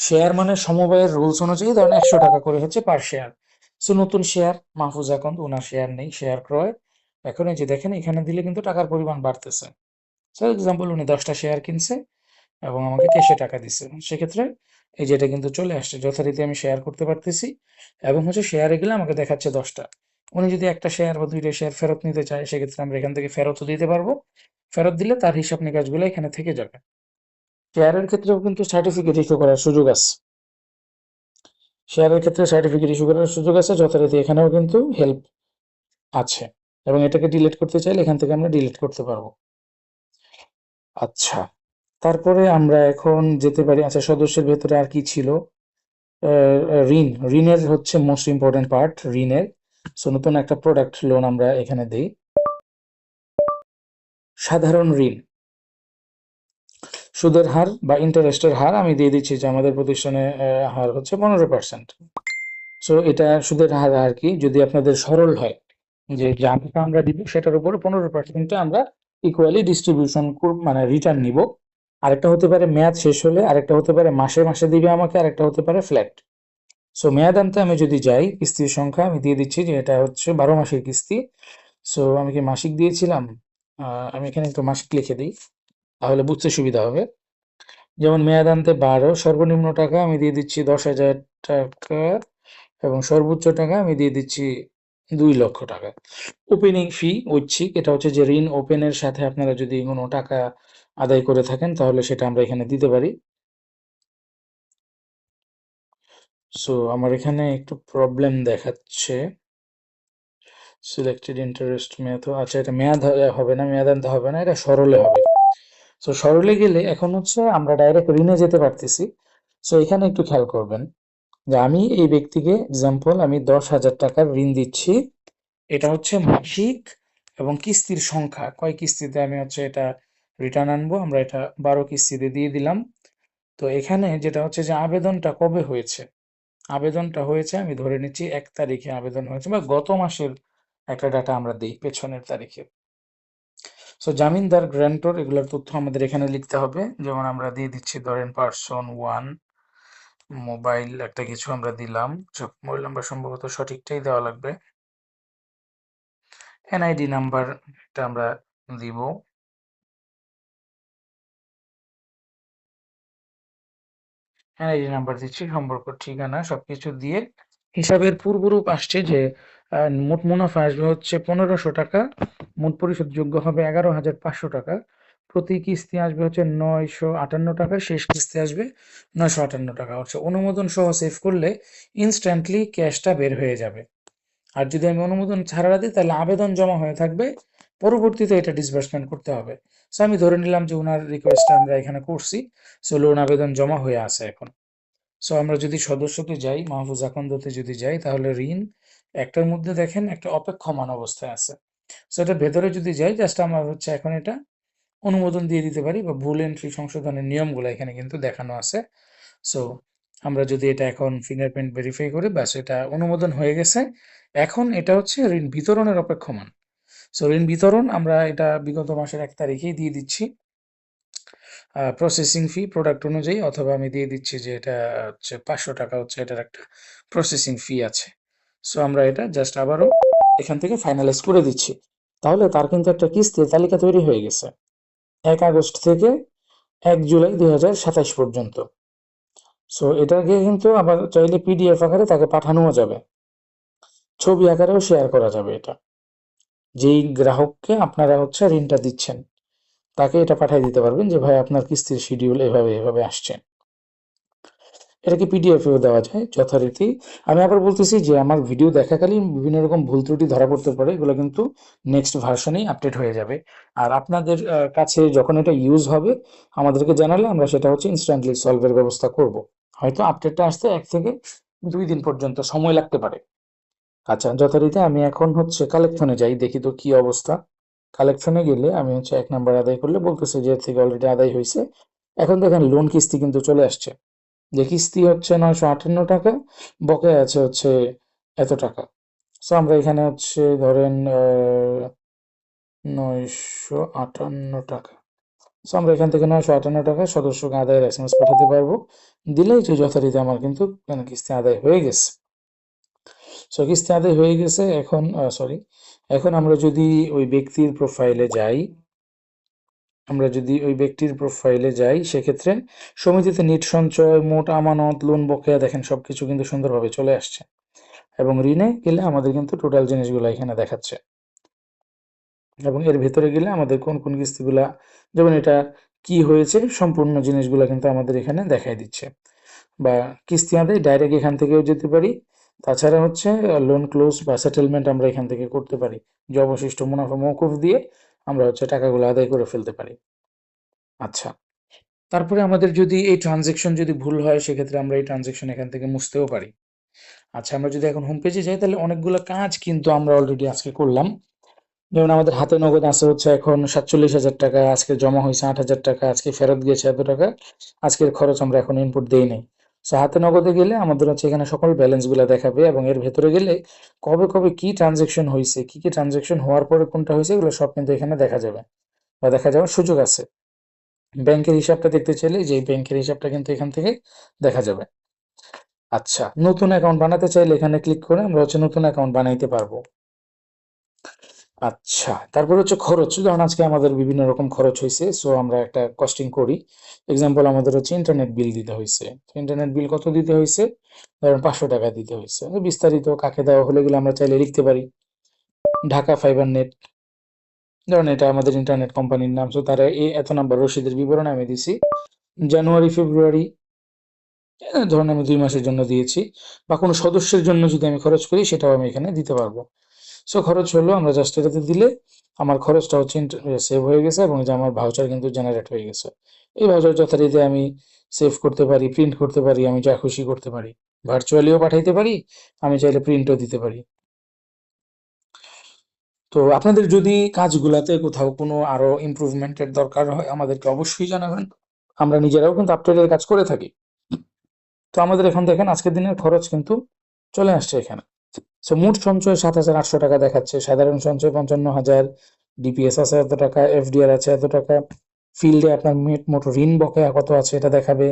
শেয়ার মানে সমবায়ের রুলস অনুযায়ী ধরেন 100 টাকা করে হচ্ছে পার শেয়ার। সো নতুন শেয়ার মাহফুজ আকন্দ, ওনার শেয়ার নেই, শেয়ার ক্রয়। এখন এই যে দেখেন এখানে দিলে কিন্তু টাকার পরিমাণ বাড়তেছে। ফর এক্সাম্পল উনি 10টা শেয়ার কিনছে এবং আমাকে ক্যাশে টাকা দিচ্ছে, সেক্ষেত্রে এই যে এটা কিন্তু চলে আসছে, যথারীতি আমি শেয়ার করতে পারতেছি। এবং হচ্ছে শেয়ারে গেলে আমাকে দেখাচ্ছে 10টা। উনি যদি একটা শেয়ার বা 2টা শেয়ার ফেরত নিতে চায়, সেক্ষেত্রে আমরা এখান থেকে ফেরতও দিতে পারবো। ফেরত দিলে তার হিসাব নিকাশগুলো এখানে থেকে যাবে। শেয়ারের ক্ষেত্রেও কিন্তু সার্টিফিকেট ইস্যু করার সুযোগ আছে। শেয়ারের ক্ষেত্রে সার্টিফিকেট ইস্যু করার সুযোগ আছে, যথারীতি এখানেও কিন্তু হেল্প আছে। এবং এটাকে ডিলিট করতে চাইলে এখান থেকে আমরা ডিলিট করতে পারবো। আচ্ছা, তারপরে আমরা এখন যেতে পারি। আচ্ছা, সদস্যের ভেতরে আর কি ছিল, ঋণের হচ্ছে মোস্ট ইম্পর্টেন্ট পার্ট ঋণের। সো নতুন একটা প্রোডাক্ট লোন আমরা এখানে দিই। সাধারণ ঋণ সুদের হার বা ইন্টারেস্টের হার আমি দিয়ে দিচ্ছি যে আমাদের প্রতিষ্ঠানে হার হচ্ছে 15%। সো এটা সুদের হার আর কি, যদি আপনাদের সরল হয় যে যা টাকা আমরা দিব সেটার উপর 15% আমরা ইকুয়ালি ডিস্ট্রিবিউশন মানে রিটার্ন নিব। আরেকটা হতে পারে মেয়াদ শেষ হলে, আরেকটা হতে পারে মাসে মাসে দিবে আমাকে, আরেকটা হতে পারে ফ্ল্যাট। সো মেয়াদ আনতে আমি যদি যাই, কিস্তির সংখ্যা আমি দিয়ে দিচ্ছি যে এটা হচ্ছে 12 মাসের কিস্তি। সো আমি কি মাসিক দিয়েছিলাম? আমি এখানে একটু মাসিক লিখে দিই, তাহলে বুঝতে সুবিধা হবে। যেমন মেয়াদ আনতে 12, সর্বনিম্ন টাকা আমি দিয়ে দিচ্ছি 10,000 টাকা এবং সর্বোচ্চ টাকা আমি দিয়ে দিচ্ছি 2 লক্ষ টাকা। ওপেনিং ফি ঐচ্ছিক, এটা হচ্ছে যে ঋণ ওপেনের সাথে আপনারা যদি কোনো টাকা আদায় করে থাকেন তাহলে সেটা আমরা এখানে দিতে পারি। সো আমার এখানে একটু প্রবলেম দেখাচ্ছে। সিলেক্টেড ইন্টারেস্ট মেয়াদ, আচ্ছা এটা মেয়াদ হবে না, মেয়াদ আনতে হবে না, এটা সরলে হবে। সো সরলে গেলে এখন হচ্ছে আমরা ডাইরেক্ট ঋণে যেতে পারতেছি। সো এখানে একটু খেয়াল করবেন যে আমি এই ব্যক্তিকে এক্সাম্পল আমি 10,000 টাকার ঋণ দিচ্ছি। এটা হচ্ছে মাসিক এবং কিস্তির সংখ্যা, কয় কিস্তিতে আমি হচ্ছে এটা রিটার্ন আনবো, আমরা এটা 12 কিস্তিতে দিয়ে দিলাম। তো এখানে যেটা হচ্ছে যে আবেদনটা কবে হয়েছে, আবেদনটা হয়েছে আমি ধরে নিচ্ছি 1 তারিখে আবেদন হয়েছে, বা গত মাসের একটা ডাটা আমরা দিই পেছনের তারিখে। সো জামিনদার, গ্র্যান্টর, এগুলোর তথ্য আমাদের এখানে লিখতে হবে। যেমন আমরা দিয়ে দিচ্ছি ধরেন পার্সন 1, মোবাইল একটা কিছু আমরা দিলাম, মোবাইল নাম্বার সম্ভবত সঠিকটাই দেওয়া লাগবে। এনআইডি নাম্বার এটা আমরা দিব। এনআইডি নাম্বার দিচ্ছি, সম্পর্ক ঠিকানা সবকিছু দিয়ে হিসাবের পূর্বরূপ আসছে যে মোট মুনাফা আসবে হচ্ছে 1500 টাকা, মোট পরিশোধযোগ্য হবে 11,500 টাকা, প্রতি কিস্তি আসবে হচ্ছে 958 টাকা, শেষ কিস্তি আসবে 958 টাকা। হচ্ছে অনুমোদন সহ সেভ করলে ইনস্ট্যান্টলি ক্যাশটা বের হয়ে যাবে। আর যদি আমি অনুমোদন ছাড়া দিই তাহলে আবেদন জমা হয়ে থাকবে, পরবর্তীতে এটা ডিসবার্সমেন্ট করতে হবে। সো আমি ধরে নিলাম যে ওনার রিকোয়েস্টটা আমরা এখানে করছি, সো লোন আবেদন জমা হয়ে আছে এখন। সো আমরা যদি সদস্যতে যাই, মাহফুজ আকন্দতে যদি যাই, তাহলে ঋণ একটার মধ্যে দেখেন একটা অপেক্ষমান অবস্থায় আছে। সো এটা ভেতরে যদি যাই, জাস্ট আমরা হচ্ছে এখন এটা অনুমোদন দিয়ে দিতে পারি, বা ভুল এন্ট্রি সংশোধনের নিয়মগুলো এখানে কিন্তু দেখানো আছে। সো আমরা যদি এটা এখন ফিঙ্গারপ্রিন্ট ভেরিফাই করি, ব্যাস এটা অনুমোদন হয়ে গেছে। এখন এটা হচ্ছে ঋণ বিতরণের অপেক্ষমান। সো ঋণ বিতরণ আমরা এটা বিগত মাসের 1 তারিখেই দিয়ে দিচ্ছি। প্রসেসিং ফি প্রোডাক্ট অনুযায়ী, অথবা আমি দিয়ে দিচ্ছি যে এটা হচ্ছে 500 টাকা হচ্ছে এটার একটা প্রসেসিং ফি আছে। সো আমরা এটা জাস্ট আবারও এখান থেকে ফাইনালাইজ করে দিচ্ছি। তাহলে তার কিন্তু একটা কিস্তির তালিকা তৈরি হয়ে গেছে 1 আগস্ট থেকে 1 জুলাই 2027 পর্যন্ত। সো এটাকে কিন্তু আবার চাইলে পিডিএফ আকারে তাকে পাঠানোও যাবে, ছবি আকারেও শেয়ার করা যাবে। এটা যেই গ্রাহককে আপনারা হচ্ছে ঋণটা দিচ্ছেন তাকে এটা পাঠিয়ে দিতে পারবেন যে ভাই আপনার কিস্তির শিডিউল এভাবে এভাবে আসছে। এটাকে পিডিএফেও দেওয়া যায় যথারীতি। আমি আবার বলতেছি যে আমার ভিডিও দেখাকালীন বিভিন্ন রকম ভুল ত্রুটি ধরা পড়তে পারে, এগুলো কিন্তু নেক্সট ভার্সনেই আপডেট হয়ে যাবে। আর আপনাদের কাছে যখন এটা ইউজ হবে আমাদেরকে জানালে আমরা সেটা হচ্ছে ইনস্ট্যান্টলি সলভের ব্যবস্থা করব। হয়তো আপডেটটা আসতে 1 থেকে 2 দিন পর্যন্ত সময় লাগতে পারে। আচ্ছা, যথারীতি আমি এখন হচ্ছে কালেকশনে যাই, দেখি তো কি অবস্থা। কালেকশনে গেলে আমি হচ্ছে 1 নাম্বার আদায় করলে বলতেছে যে এর থেকে অলরেডি আদায় হয়েছে। এখন দেখেন লোন কিস্তি কিন্তু চলে আসছে, যে কিস্তি হচ্ছে 958 টাকা, বকেয়া আছে হচ্ছে এত টাকা। সো আমরা এখানে হচ্ছে ধরেন 958 টাকা। সো আমরা এখান থেকে 958 টাকা সদস্যকে আদায়ের এসএমএস পাঠাতে পারবো, দিলেই তো যথারীতি আমার কিন্তু কিস্তি আদায় হয়ে গেছে। সো কিস্তি আদায় হয়ে গেছে। এখন সরি, এখন আমরা যদি ওই ব্যক্তির প্রোফাইলে যাই, সেক্ষেত্রে সমিতিতে নিট সঞ্চয়, মোট আমানত, লোন বকেয়া দেখেন সবকিছু কিন্তু সুন্দরভাবে চলে আসছে। এবং ঋণে গেলে আমাদের কিন্তু টোটাল জিনিসগুলো এখানে দেখাচ্ছে, এবং এর ভেতরে গেলে আমাদের কোন কোন কিস্তিগুলা, যেমন এটা কি হয়েছে সম্পূর্ণ জিনিসগুলো কিন্তু আমাদের এখানে দেখাই দিচ্ছে। বা কিস্তি আদায় ডাইরেক্ট এখান থেকেও যেতে পারি, তাছাড়া হচ্ছে লোন ক্লোজ বা সেটেলমেন্ট আমরা এখান থেকে করতে পারি, যে অবশিষ্ট মুনাফা মওকুফ দিয়ে আমরা হচ্ছে টাকাগুলো আদায় করে ফেলতে পারি। আচ্ছা, তারপরে আমাদের যদি এই ট্রানজেকশন যদি ভুল হয় সেক্ষেত্রে আমরা এই ট্রানজেকশন এখান থেকে মুছতেও পারি। আচ্ছা, আমরা যদি এখন হোম পেজে যাই তাহলে অনেকগুলো কাজ কিন্তু আমরা অলরেডি আজকে করলাম। যেমন আমাদের হাতে নগদ আছে হচ্ছে এখন 47,000 টাকা, আজকে জমা হয়েছে 8,000 টাকা, আজকে ফেরত গিয়েছে এত টাকা, আজকের খরচ আমরা এখন ইনপুট দেই নাই। সো হাতে নগদে গেলে আমাদের হচ্ছে এখানে সকল ব্যালেন্স গুলা দেখাবে এবং এর ভেতরে গেলে কবে কবে কি ট্রানজেকশন হয়েছে, কি কি ট্রানজেকশন হওয়ার পরে কোনটা হয়েছে, এগুলো সব কিন্তু এখানে দেখা যাবে বা দেখা যাওয়ার সুযোগ আছে। ব্যাংকের হিসাবটা দেখতে চাইলে যে ব্যাংকের হিসাবটা কিন্তু এখান থেকে দেখা যাবে। আচ্ছা, নতুন অ্যাকাউন্ট বানাতে চাইলে এখানে ক্লিক করে আমরা হচ্ছে নতুন অ্যাকাউন্ট বানাইতে পারবো। আচ্ছা, তারপর হচ্ছে খরচ। ধরুন আজকে আমাদের বিভিন্ন রকম খরচ হয়েছে, সো আমরা একটা কস্টিং করি। এক্সাম্পল আমাদের হচ্ছে ইন্টারনেট বিল দিতে হয়েছে। ইন্টারনেট বিল কত দিতে হয়েছে? ধরেন 500 টাকা দিতে হয়েছে। বিস্তারিত কাকে দেওয়া হলো এগুলো আমরা চাইলে লিখতে পারি। ঢাকা ফাইবার নেট, ধরেন এটা আমাদের ইন্টারনেট কোম্পানির নাম, সো তারা এত নাম্বার রসিদের বিবরণ আমি দিছি। জানুয়ারি ফেব্রুয়ারি, ধরুন আমি 2 মাসের জন্য দিয়েছি, বা কোনো সদস্যের জন্য যদি আমি খরচ করি সেটাও আমি এখানে দিতে পারবো। সো খরচ হলো, আমরা জাস্ট এটাতে দিলে আমার খরচটা হচ্ছে সেভ হয়ে গেছে এবং যে আমার ভাউচার কিন্তু জেনারেট হয়ে গেছে। এই ভাউচার যথারীতি আমি সেভ করতে পারি, প্রিন্ট করতে পারি, আমি যা খুশি করতে পারি, ভার্চুয়ালিও পাঠাইতে পারি, আমি চাইলে প্রিন্টও দিতে পারি। তো আপনাদের যদি কাজগুলাতে কোথাও কোনো আরো ইমপ্রুভমেন্টের দরকার হয় আমাদেরকে অবশ্যই জানাবেন। আমরা নিজেরাও কিন্তু আপডেটের কাজ করে থাকি। তো আমাদের এখন দেখেন আজকের দিনের খরচ কিন্তু চলে আসছে এখানে। সো মোট সঞ্চয় 7,800 টাকা দেখাচ্ছে, সাধারণ সঞ্চয় 55,000, ডিপিএস আছে এত টাকা, এফডিআর আছে এত টাকা, ফিল্ডে আপনার মোট ঋণ বকেয়া কত আছে এটা দেখাবে,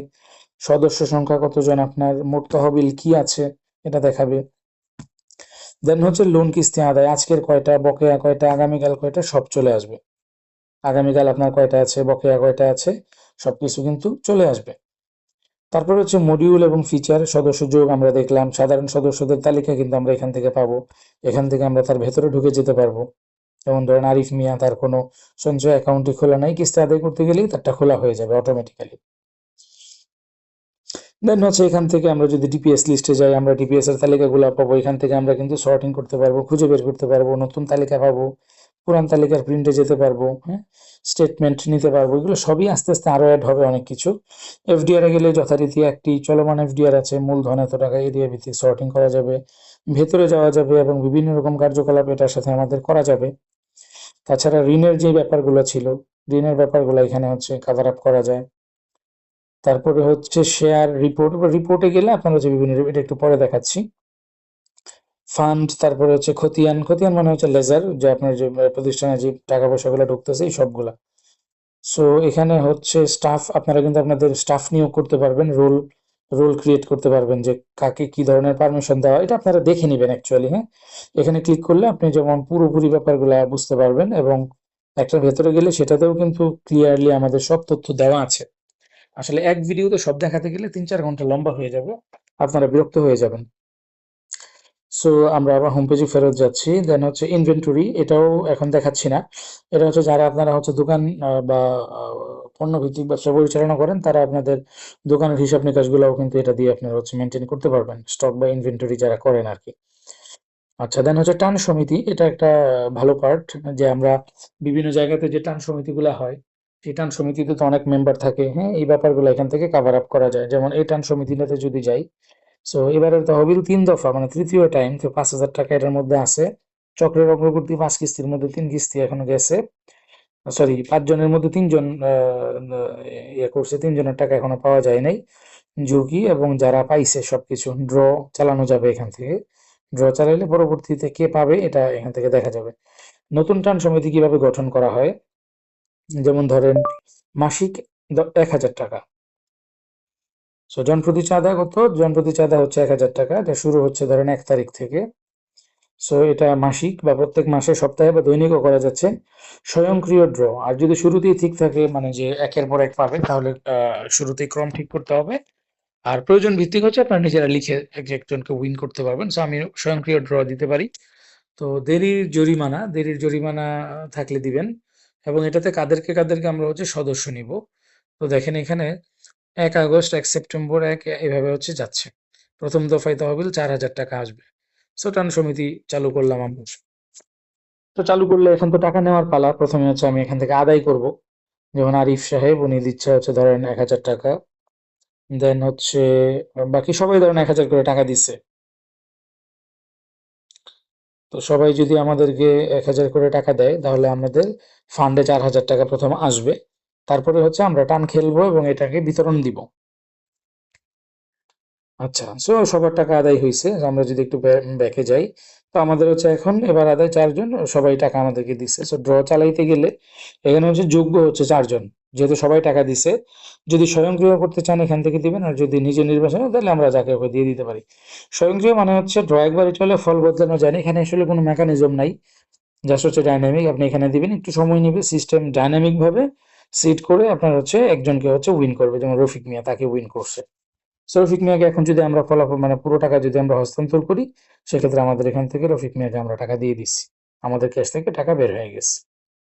সদস্য সংখ্যা কতজন, আপনার মোট তহবিল কি আছে এটা দেখাবে। দেন হচ্ছে লোন কিস্তি আদায়, আজকের কয়টা, বকেয়া কয়টা, আগামীকাল কয়টা, সব চলে আসবে। আগামীকাল আপনার কয়টা আছে, বকেয়া কয়টা আছে, সবকিছু কিন্তু চলে আসবে। তারপর হচ্ছে মডিউল এবং ফিচার, সদস্য যোগ আমরা দেখলাম, সাধারণ সদস্যদের তালিকা কিন্তু আমরা এখান থেকে পাবো। এখান থেকে আমরা তার ভেতরে ঢুকে যেতে পারবো। যেমন ধরেন আরিফ মিয়া, তার কোনো সঞ্চয় অ্যাকাউন্টই খোলা নাই, কিস্তি আদায় করতে গেলেই তারটা খোলা হয়ে যাবে অটোমেটিক্যালি। দেন হচ্ছে এখান থেকে আমরা যদি ডিপিএস লিস্টে যাই, আমরা ডিপিএস এর তালিকাগুলো পাবো। এখান থেকে আমরা কিন্তু সর্টিং করতে পারবো, খুঁজে বের করতে পারবো, নতুন তালিকা পাবো, পুরান তালিকার প্রিন্টে যেতে পারবো, হ্যাঁ, স্টেটমেন্ট নিতে পারবো। এগুলো সবই আস্তে আস্তে আরো অ্যাড হবে অনেক কিছু। এফডিআর এ গেলে যথারীতি একটি চলমান এফডিআর আছে, মূলধন এত টাকা, এরিয়া ভিত্তিক সর্টিং করা যাবে, ভেতরে যাওয়া যাবে এবং বিভিন্ন রকম কার্যকলাপ এটার সাথে আমাদের করা যাবে। তাছাড়া ঋণের যে ব্যাপারগুলো ছিল, ঋণের ব্যাপারগুলো এখানে হচ্ছে কাভার আপ করা যায়। তারপরে হচ্ছে শেয়ার রিপোর্ট, রিপোর্টে গেলে আপনারা যে বিভিন্ন, এটা একটু পরে দেখাচ্ছি। ফান্ড, তারপরে হচ্ছে খতিয়ান, খতিয়ান মানে হচ্ছে লেজার, যে আপনার যে প্রতিষ্ঠানে যে টাকা পয়সাগুলো ঢুকতেছে এই সবগুলা। সো এখানে হচ্ছে স্টাফ, আপনারা কিন্তু আপনাদের স্টাফ নিয়োগ করতে পারবেন, রোল রোল ক্রিয়েট করতে পারবেন, যে কাকে কি ধরনের পারমিশন দেওয়া, এটা আপনারা দেখে নেবেন অ্যাকচুয়ালি। হ্যাঁ, এখানে ক্লিক করলে আপনি যেমন পুরোপুরি ব্যাপারগুলো বুঝতে পারবেন এবং একটা ভেতরে গেলে সেটাতেও কিন্তু ক্লিয়ারলি আমাদের সব তথ্য দেওয়া আছে। আসলে এক ভিডিওতে সব দেখাতে গেলে 3-4 ঘন্টা লম্বা হয়ে যাবে, আপনারা বিরক্ত হয়ে যাবেন। সো আমরা আবার হোম পেজে ফেরত যাচ্ছি। দেন হচ্ছে ইনভেন্টরি, এটাও এখন দেখাচ্ছি না। এটা হচ্ছে যারা আপনারা হচ্ছে দোকান বা পণ্য ভিত্তিক ব্যবসা পরিচালনা করেন, তারা আপনাদের দোকানের হিসাব নিকাশগুলোও কিন্তু এটা দিয়ে আপনারা হচ্ছে মেনটেন করতে পারবেন, স্টক বা ইনভেন্টরি যারা করেন আর কি। আচ্ছা, দেন হচ্ছে টান সমিতি, এটা একটা ভালো পার্ট, যে আমরা বিভিন্ন জায়গাতে যে টান সমিতিগুলো হয়, সেই টান সমিতিতে তো অনেক মেম্বার থাকে। হ্যাঁ, এই ব্যাপারগুলো এখান থেকে কাভার আপ করা যায়। যেমন এই টান সমিতিটাতে যদি যাই, সো এবারের তহবিল 3 দফা, মানে তৃতীয় টাইম, তো 5,000 টাকা এটার মধ্যে আছে। চক্রের অগ্রগতি 5 কিস্তির মধ্যে 3 কিস্তি এখনো গেছে, সরি 5 জনের মধ্যে 3 জন ইয়ে করছে, 3 জনের টাকা এখনো পাওয়া যায় নাই। ঝুঁকি এবং যারা পাইছে সবকিছু ড্র চালানো যাবে এখান থেকে। ড্র চালাইলে পরবর্তীতে কে পাবে এটা এখান থেকে দেখা যাবে। নতুন টান সমিতি কিভাবে গঠন করা হয়, যেমন ধরেন মাসিক 1,000 টাকা। সো জনপ্রতি চাঁদা কত? জনপ্রতি চাঁদা হচ্ছে 1,000 টাকা। এটা শুরু হচ্ছে ধরেন 1 তারিখ থেকে। সো এটা মাসিক বা প্রত্যেক মাসে, সপ্তাহে বা দৈনিকও করা যাচ্ছে। স্বয়ংক্রিয় ড্র, আর যদি শুরুতেই ঠিক থাকে, মানে যে একের পর এক পাবে, তাহলে শুরুতেই ক্রম ঠিক করতে হবে। আর প্রয়োজন ভিত্তিক হচ্ছে আপনারা নিজেরা লিখে একজনকে উইন করতে পারবেন। সো আমি স্বয়ংক্রিয় ড্র দিতে পারি। তো দেরির জরিমানা থাকলে দিবেন। এবং এটাতে কাদেরকে কাদেরকে আমরা হচ্ছে সদস্য নিব। তো দেখেন এখানে 1 আগস্ট, 1 সেপ্টেম্বর, এভাবে হচ্ছে যাচ্ছে। প্রথম দফায় তহবিল 4,000 টাকা আসবে। সো টান সমিতি চালু করলাম আমরা। তো চালু করলে এখন তো টাকা নেওয়ার পালা। প্রথমে হচ্ছে আমি এখান থেকে আদায় করব। যেমন আরিফ সাহেব উনি দিচ্ছে হচ্ছে ধরেন 1,000 টাকা। দেন হচ্ছে বাকি সবাই ধরেন 1,000 করে টাকা দিচ্ছে। তো সবাই যদি আমাদেরকে 1,000 করে টাকা দেয় তাহলে আমাদের ফান্ডে 4,000 টাকা প্রথম আসবে। তারপরে হচ্ছে আমরা টান খেলবো এবং এটাকে বিতরণ দিব। আচ্ছা, সো সবার টাকা আদায় হইছে। আমরা যদি একটু ব্যাকে যাই, তো আমাদের হচ্ছে এখন এবার আদায় 4 জন, সবাই টাকা আমাদেরকে দিছে। সো ড্র চালাইতে গেলে এখানে হচ্ছে যোগ্য হচ্ছে 4 জন। যেহেতু সবাই টাকা দিছে, যদি স্বয়ংক্রিয় করতে চান এখান থেকে দিবেন, আর যদি নিজে নির্বাচন হয় তাহলে আমরা যাকে হোক দিয়ে দিতে পারি। স্বয়ংক্রিয় মানে হচ্ছে ড্র একবারই চলে, ফল বদলানো যায় না। এখানে আসলে কোনো মেকানিজম নাই। জাস্ট হচ্ছে ডাইনামিক, আপনি এখানে দিবেন, একটু সময় নিবে, সিস্টেম ডাইনামিক ভাবে সিট করে আপনার হচ্ছে একজনকে হচ্ছে উইন করবে। যেমন রফিক মিয়া, তাকে উইন করছে। সো রফিক মিয়াকে এখন যদি আমরা ফলাফল মানে পুরো টাকা যদি আমরা হস্তান্তর করি, সেক্ষেত্রে আমাদের এখান থেকে রফিক মিয়াকে আমরা টাকা দিয়ে দিচ্ছি, আমাদের ক্যাশ থেকে টাকা বের হয়ে গেছে।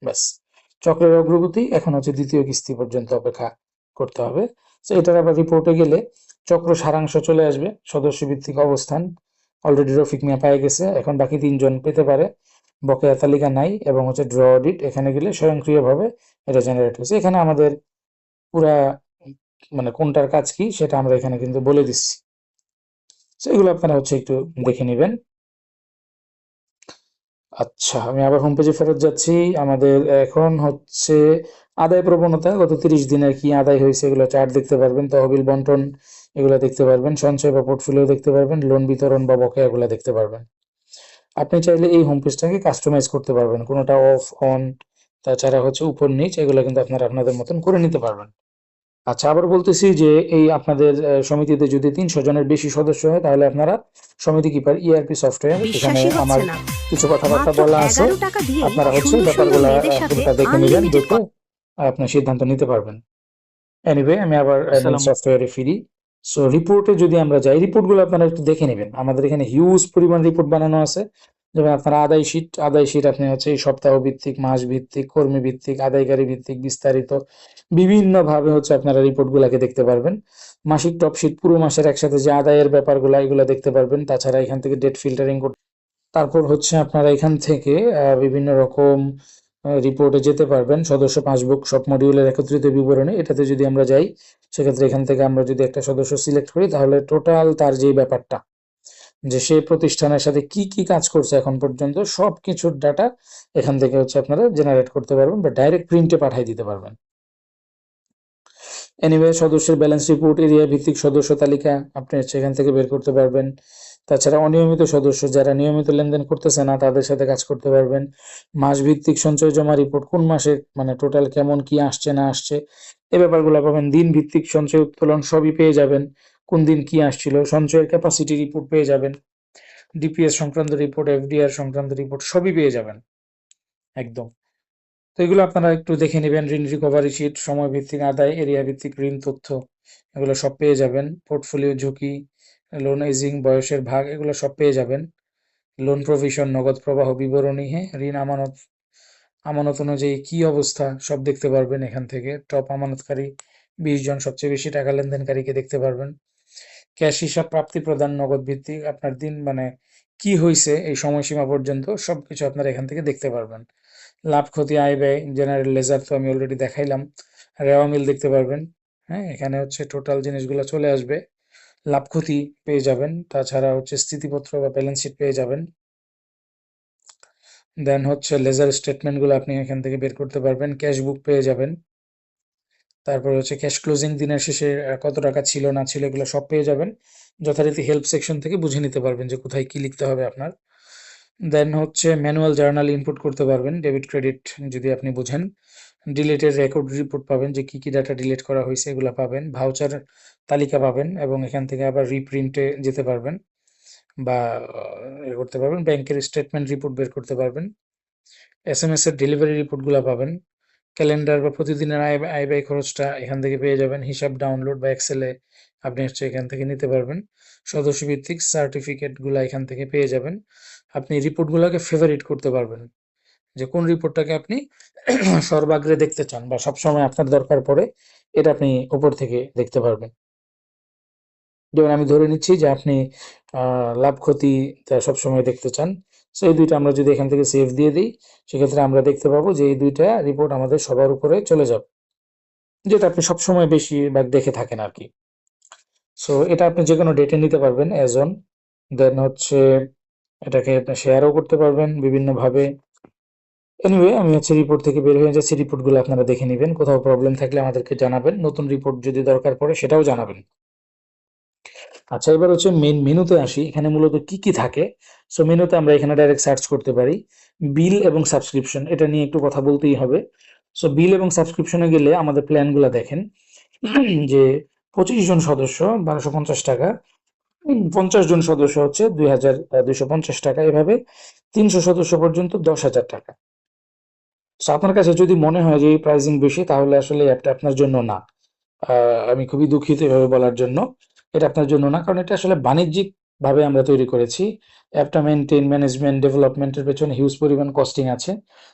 ব্যাস, চক্রের অগ্রগতি এখন হচ্ছে দ্বিতীয় কিস্তি পর্যন্ত অপেক্ষা করতে হবে। তো এটার আবার রিপোর্টে গেলে চক্র সারাংশ চলে আসবে, সদস্য ভিত্তিক অবস্থান। অলরেডি রফিক মিয়া পেয়ে গেছে, এখন বাকি 3 জন পেতে পারে। বকেয়া তালিকা নাই এবং হচ্ছে ড্র অডিট, এখানে গেলে স্বয়ংক্রিয়ভাবে এটা জেনারেট হয়েছে। এখানে আমাদের পুরা মানে কোনটার কাজ কি সেটা আমরা এখানে কিন্তু বলে দিচ্ছি। তো এগুলো আপনারা হচ্ছে একটু দেখে নেবেন। আচ্ছা, আমি আবার হোম পেজে ফেরত যাচ্ছি। আমাদের এখন হচ্ছে আদায় প্রবণতা, গত 30 দিনের কি আদায় হয়েছে এগুলো চার্ট দেখতে পারবেন। তহবিল বন্টন এগুলো দেখতে পারবেন, সঞ্চয় বা পোর্টফোলিও দেখতে পারবেন, লোন বিতরণ বা বকেয়াগুলো দেখতে পারবেন। আপনি চাইলে এই হোম পেজটাকে কাস্টমাইজ করতে পারবেন, কোনোটা অফ অন, তাছাড়া হচ্ছে উপর নিচ, এগুলো কিন্তু আপনারা আপনাদের মতন করে নিতে পারবেন। আচ্ছা, আবার বলতেছি যে এই আপনাদের সমিতিতে যদি 300 জনের বেশি সদস্য হয় তাহলে আপনারা সমিতি কিপার ইআরপি সফটওয়্যার, এখানে বিশ্বাসই আমার হচ্ছে না, কিছু কথাবার্তা মাত্র বলা আছে। 11 টাকা দিয়েই আপনারা হচ্ছে সুন্দর সুন্দর ব্যাপারগুলা মেয়েদের সাথে পুরোটা দেখে নেবেন, আনলিমিটেড দেখে আপনার সিদ্ধান্ত নিতে পারবেন। এনিওয়ে, আমি আবার মেইন সফটওয়্যারে ফিরি। সো রিপোর্টে যদি আমরা যাই, রিপোর্টগুলো আপনারা একটু দেখে নেবেন। আমাদের এখানে হিউজ পরিমাণ রিপোর্ট বানানো আছে। যেমন আপনারা আদায় শীট আপনি হচ্ছে এই সপ্তাহ ভিত্তিক, মাস ভিত্তিক, কর্মী ভিত্তিক, আদায়কারী ভিত্তিক, বিস্তারিত বিভিন্নভাবে হচ্ছে আপনারা রিপোর্টগুলোকে দেখতে পারবেন। মাসিক টপ শীট, পুরো মাসের একসাথে যে আদায়ের ব্যাপারগুলো এগুলো দেখতে পারবেন। তাছাড়া এখান থেকে ডেট ফিল্টারিং করতে, তারপর হচ্ছে আপনারা এখান থেকে বিভিন্ন রকম রিপোর্টে যেতে পারবেন। সদস্য পাসবুক, সব মডিউলের একত্রিত বিবরণী, এটাতে যদি আমরা যাই সেক্ষেত্রে এখান থেকে আমরা যদি একটা সদস্য সিলেক্ট করি তাহলে টোটাল তার যে ব্যাপারটা, যে সে প্রতিষ্ঠানের সাথে কি কি কাজ করছে এখন পর্যন্ত, সব কিছুর ডাটা এখান থেকে হচ্ছে আপনারা জেনারেট করতে পারবেন বা ডাইরেক্ট প্রিন্টে পাঠিয়ে দিতে পারবেন। এনিওয়ে, সদস্যের ব্যালেন্স রিপোর্ট, এরিয়া ভিত্তিক সদস্য তালিকা আপনি সেখান থেকে বের করতে পারবেন। তাছাড়া অনিয়মিত সদস্য, যারা নিয়মিত লেনদেন করতেছে না তাদের সাথে কাজ করতে পারবেন। মাস ভিত্তিক সঞ্চয় জমা রিপোর্ট, কোন মাসে মানে টোটাল কেমন কি আসছে না আসছে এই ব্যাপারগুলো পাবেন। দিন ভিত্তিক সঞ্চয় উত্তোলন সবই পেয়ে যাবেন, কোন দিন কি আসছিল। সঞ্চয়ের ক্যাপাসিটি রিপোর্ট পেয়ে যাবেন, ডিপিএস সংক্রান্ত রিপোর্ট, এফডিআর সংক্রান্ত রিপোর্ট সবই পেয়ে যাবেন একদম। তো এগুলো আপনারা একটু দেখে নেবেন। ঋণ রিকভারি শিট, সময় ভিত্তিক আদায়, এরিয়া ভিত্তিক ঋণ তথ্য, এগুলো সব পেয়ে যাবেন। পোর্টফোলিও ঝুঁকি, লোন এজিং, বয়সের ভাগ, এগুলো সব পেয়ে যাবেন। লোন প্রভিশন, নগদ প্রবাহ বিবরণী, হ্যাঁ, ঋণ আমানত, আমানত অনুযায়ী কি অবস্থা সব দেখতে পারবেন এখান থেকে। টপ আমানতকারী 20 জন, সবচেয়ে বেশি টাকা লেনদেনকারীকে দেখতে পারবেন। ক্যাশ হিসাব, প্রাপ্তি প্রদান, নগদ ভিত্তিক, আপনার দিন মানে কি হয়েছে এই সময়সীমা পর্যন্ত সবকিছু আপনারা এখান থেকে দেখতে পারবেন। লাভ ক্ষতি, আয় ব্যয়, জেনারেল লেজার তো আমি অলরেডি দেখাইলাম। রেওয়া মিল দেখতে পারবেন। হ্যাঁ, এখানে হচ্ছে টোটাল জিনিসগুলো চলে আসবে। লাভ ক্ষতি পেয়ে যাবেন, তাছাড়া হচ্ছে স্থিতিপত্র বা ব্যালেন্স শিট পেয়ে যাবেন। দেন হচ্ছে লেজার স্টেটমেন্টগুলো আপনি এখান থেকে বের করতে পারবেন। ক্যাশ বুক পেয়ে যাবেন। তারপর হচ্ছে ক্যাশ ক্লোজিং, দিনের শেষে কত টাকা ছিল না ছিল এগুলো সব পেয়ে যাবেন। যথারীতি হেল্প সেকশন থেকে বুঝে নিতে পারবেন যে কোথায় কি লিখতে হবে আপনার। দেন হচ্ছে ম্যানুয়াল জার্নাল ইনপুট করতে পারবেন, ডেবিট ক্রেডিট যদি আপনি বুঝেন। ডিলিটের রেকর্ড রিপোর্ট পাবেন, যে কি কি ডাটা ডিলিট করা হয়েছে এগুলো পাবেন। ভাউচার তালিকা পাবেন এবং এখান থেকে আবার রিপ্রিন্টে যেতে পারবেন বা করতে পারবেন। ব্যাংকের স্টেটমেন্ট রিপোর্ট বের করতে পারবেন। এসএমএস এর ডেলিভারি রিপোর্টগুলো পাবেন। ক্যালেন্ডার বা প্রতিদিনের আয় ব্যয় খরচটা এখান থেকে পেয়ে যাবেন। হিসাব ডাউনলোড বা এক্সেলে আপনি হচ্ছে এখান থেকে নিতে পারবেন। সদস্য ভিত্তিক সার্টিফিকেটগুলো এখান থেকে পেয়ে যাবেন। আপনি রিপোর্টগুলোকে ফেভারিট করতে পারবেন, যে কোন রিপোর্টটাকে আপনি সর্বাগ্রে দেখতে চান বা সবসময় আপনার দরকার পড়ে, এটা আপনি উপর থেকে দেখতে পারবেন। যেমন আমি ধরে নিচ্ছি যে আপনি লাভ ক্ষতিটা সবসময় দেখতে চান। সো এই দুইটা আমরা যদি এখান থেকে সেভ দিয়ে দিই সেক্ষেত্রে আমরা দেখতে পাবো যে এই দুইটা রিপোর্ট আমাদের সবার উপরে চলে যাবে। যেটা আপনি সবসময় বেশিরভাগ দেখে থাকেন আর কি। সো এটা আপনি যে কোনো ডেটে নিতে পারবেন অ্যাজ অন। দেন হচ্ছে এটাকে আপনি শেয়ারও করতে পারবেন বিভিন্নভাবে। এনিওয়ে আমি হচ্ছে রিপোর্ট থেকে বের হয়ে যাচ্ছি, রিপোর্টগুলো আপনারা দেখে নিবেন, কোথাও প্রবলেম থাকলে আমাদেরকে জানাবেন, নতুন রিপোর্ট যদি দরকার পড়ে সেটাও জানাবেন। আচ্ছা, এবার হচ্ছে মেন মেনুতে আসি, এখানে মূলত কি কি থাকে। সো মেনুতে আমরা এখানে ডাইরেক্ট সার্চ করতে পারি বিল এবং সাবস্ক্রিপশন, এটা নিয়ে একটু কথা বলতেই হবে। সো বিল এবং সাবস্ক্রিপশনে গেলে আমাদের প্ল্যানগুলো দেখেন যে 25 জন সদস্য 1250 টাকা, 50 জন সদস্য হচ্ছে 2250 টাকা, এভাবে 300 সদস্য পর্যন্ত 10,000 টাকা। সো আপনার কাছে যদি মনে হয় যে এই প্রাইসিং বেশি, তাহলে আসলে অ্যাপটা আপনার জন্য না। আমি খুবই দুঃখিত এভাবে বলার জন্য। এটা আপনার জন্য না, কারণ এটা আসলে বাণিজ্যিকভাবে আমরা তৈরি করেছি। অ্যাপটা মেইনটেইন, ম্যানেজমেন্ট, ডেভেলপমেন্টের পেছনে হিউজ পরিমাণ কস্টিং আছে,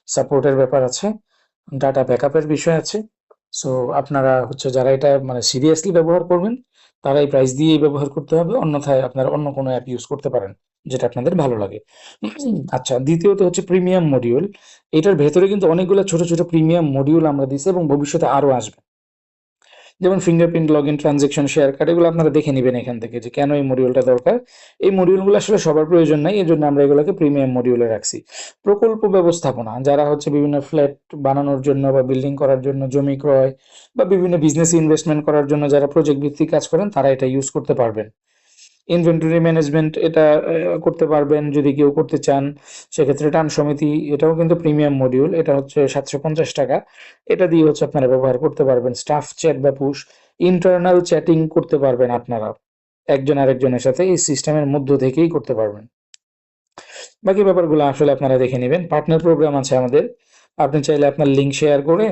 সাপোর্টের ব্যাপার আছে, ডাটা ব্যাকআপের বিষয় আছে। সো আপনারা হচ্ছে যারা এটা মানে সিরিয়াসলি ব্যবহার করবেন, তারা এই প্রাইস দিয়েই ব্যবহার করতে হবে। অন্যথায় আপনারা অন্য কোনো অ্যাপ ইউজ করতে পারেন, যেটা আপনাদের ভালো লাগে। আচ্ছা, দ্বিতীয়ত হচ্ছে প্রিমিয়াম মডিউল। এটার ভেতরে কিন্তু অনেকগুলো ছোট, ছোট প্রিমিয়াম মডিউল আমরা দিছি এবং ভবিষ্যতে আরো আসবে। যেমন fingerprint, login, transaction, share card, এগুলো আপনারা দেখে নিবেন এখান থেকে যে কেন এই মডিউলটা দরকার। এই মডিউলগুলো আসলে সবার প্রয়োজন নাই, এজন্য আমরা এগুলোকে প্রিমিয়াম মডিউলে রাখছি। প্রকল্প ব্যবস্থাপনা, যারা হচ্ছে বিভিন্ন ফ্ল্যাট বানানোর জন্য বা বিল্ডিং করার জন্য, জমি ক্রয় বা বিভিন্ন বিজনেস ইনভেস্টমেন্ট করার জন্য যারা প্রজেক্ট ভিত্তিক কাজ করেন, তারা এটা ইউজ করতে পারবেন। ইনভেন্টরি ম্যানেজমেন্ট এটা করতে পারবেন যদি কেউ করতে চান। সেক্ষেত্রে টান সমিতি, এটাও কিন্তু প্রিমিয়াম মডিউল, এটা হচ্ছে 750 টাকা। এটা দিয়ে হচ্ছে আপনারা ব্যবহার করতে পারবেন স্টাফ চ্যাট বা পুশ, ইন্টারনাল চ্যাটিং করতে পারবেন আপনারা একজন আরেকজনের সাথে, এই সিস্টেমের মধ্য থেকেই করতে পারবেন। বাকি ব্যাপারগুলো আসলে আপনারা দেখে নেবেন। পার্টনার প্রোগ্রাম আছে আমাদের, আপনি চাইলে আপনার লিঙ্ক শেয়ার করে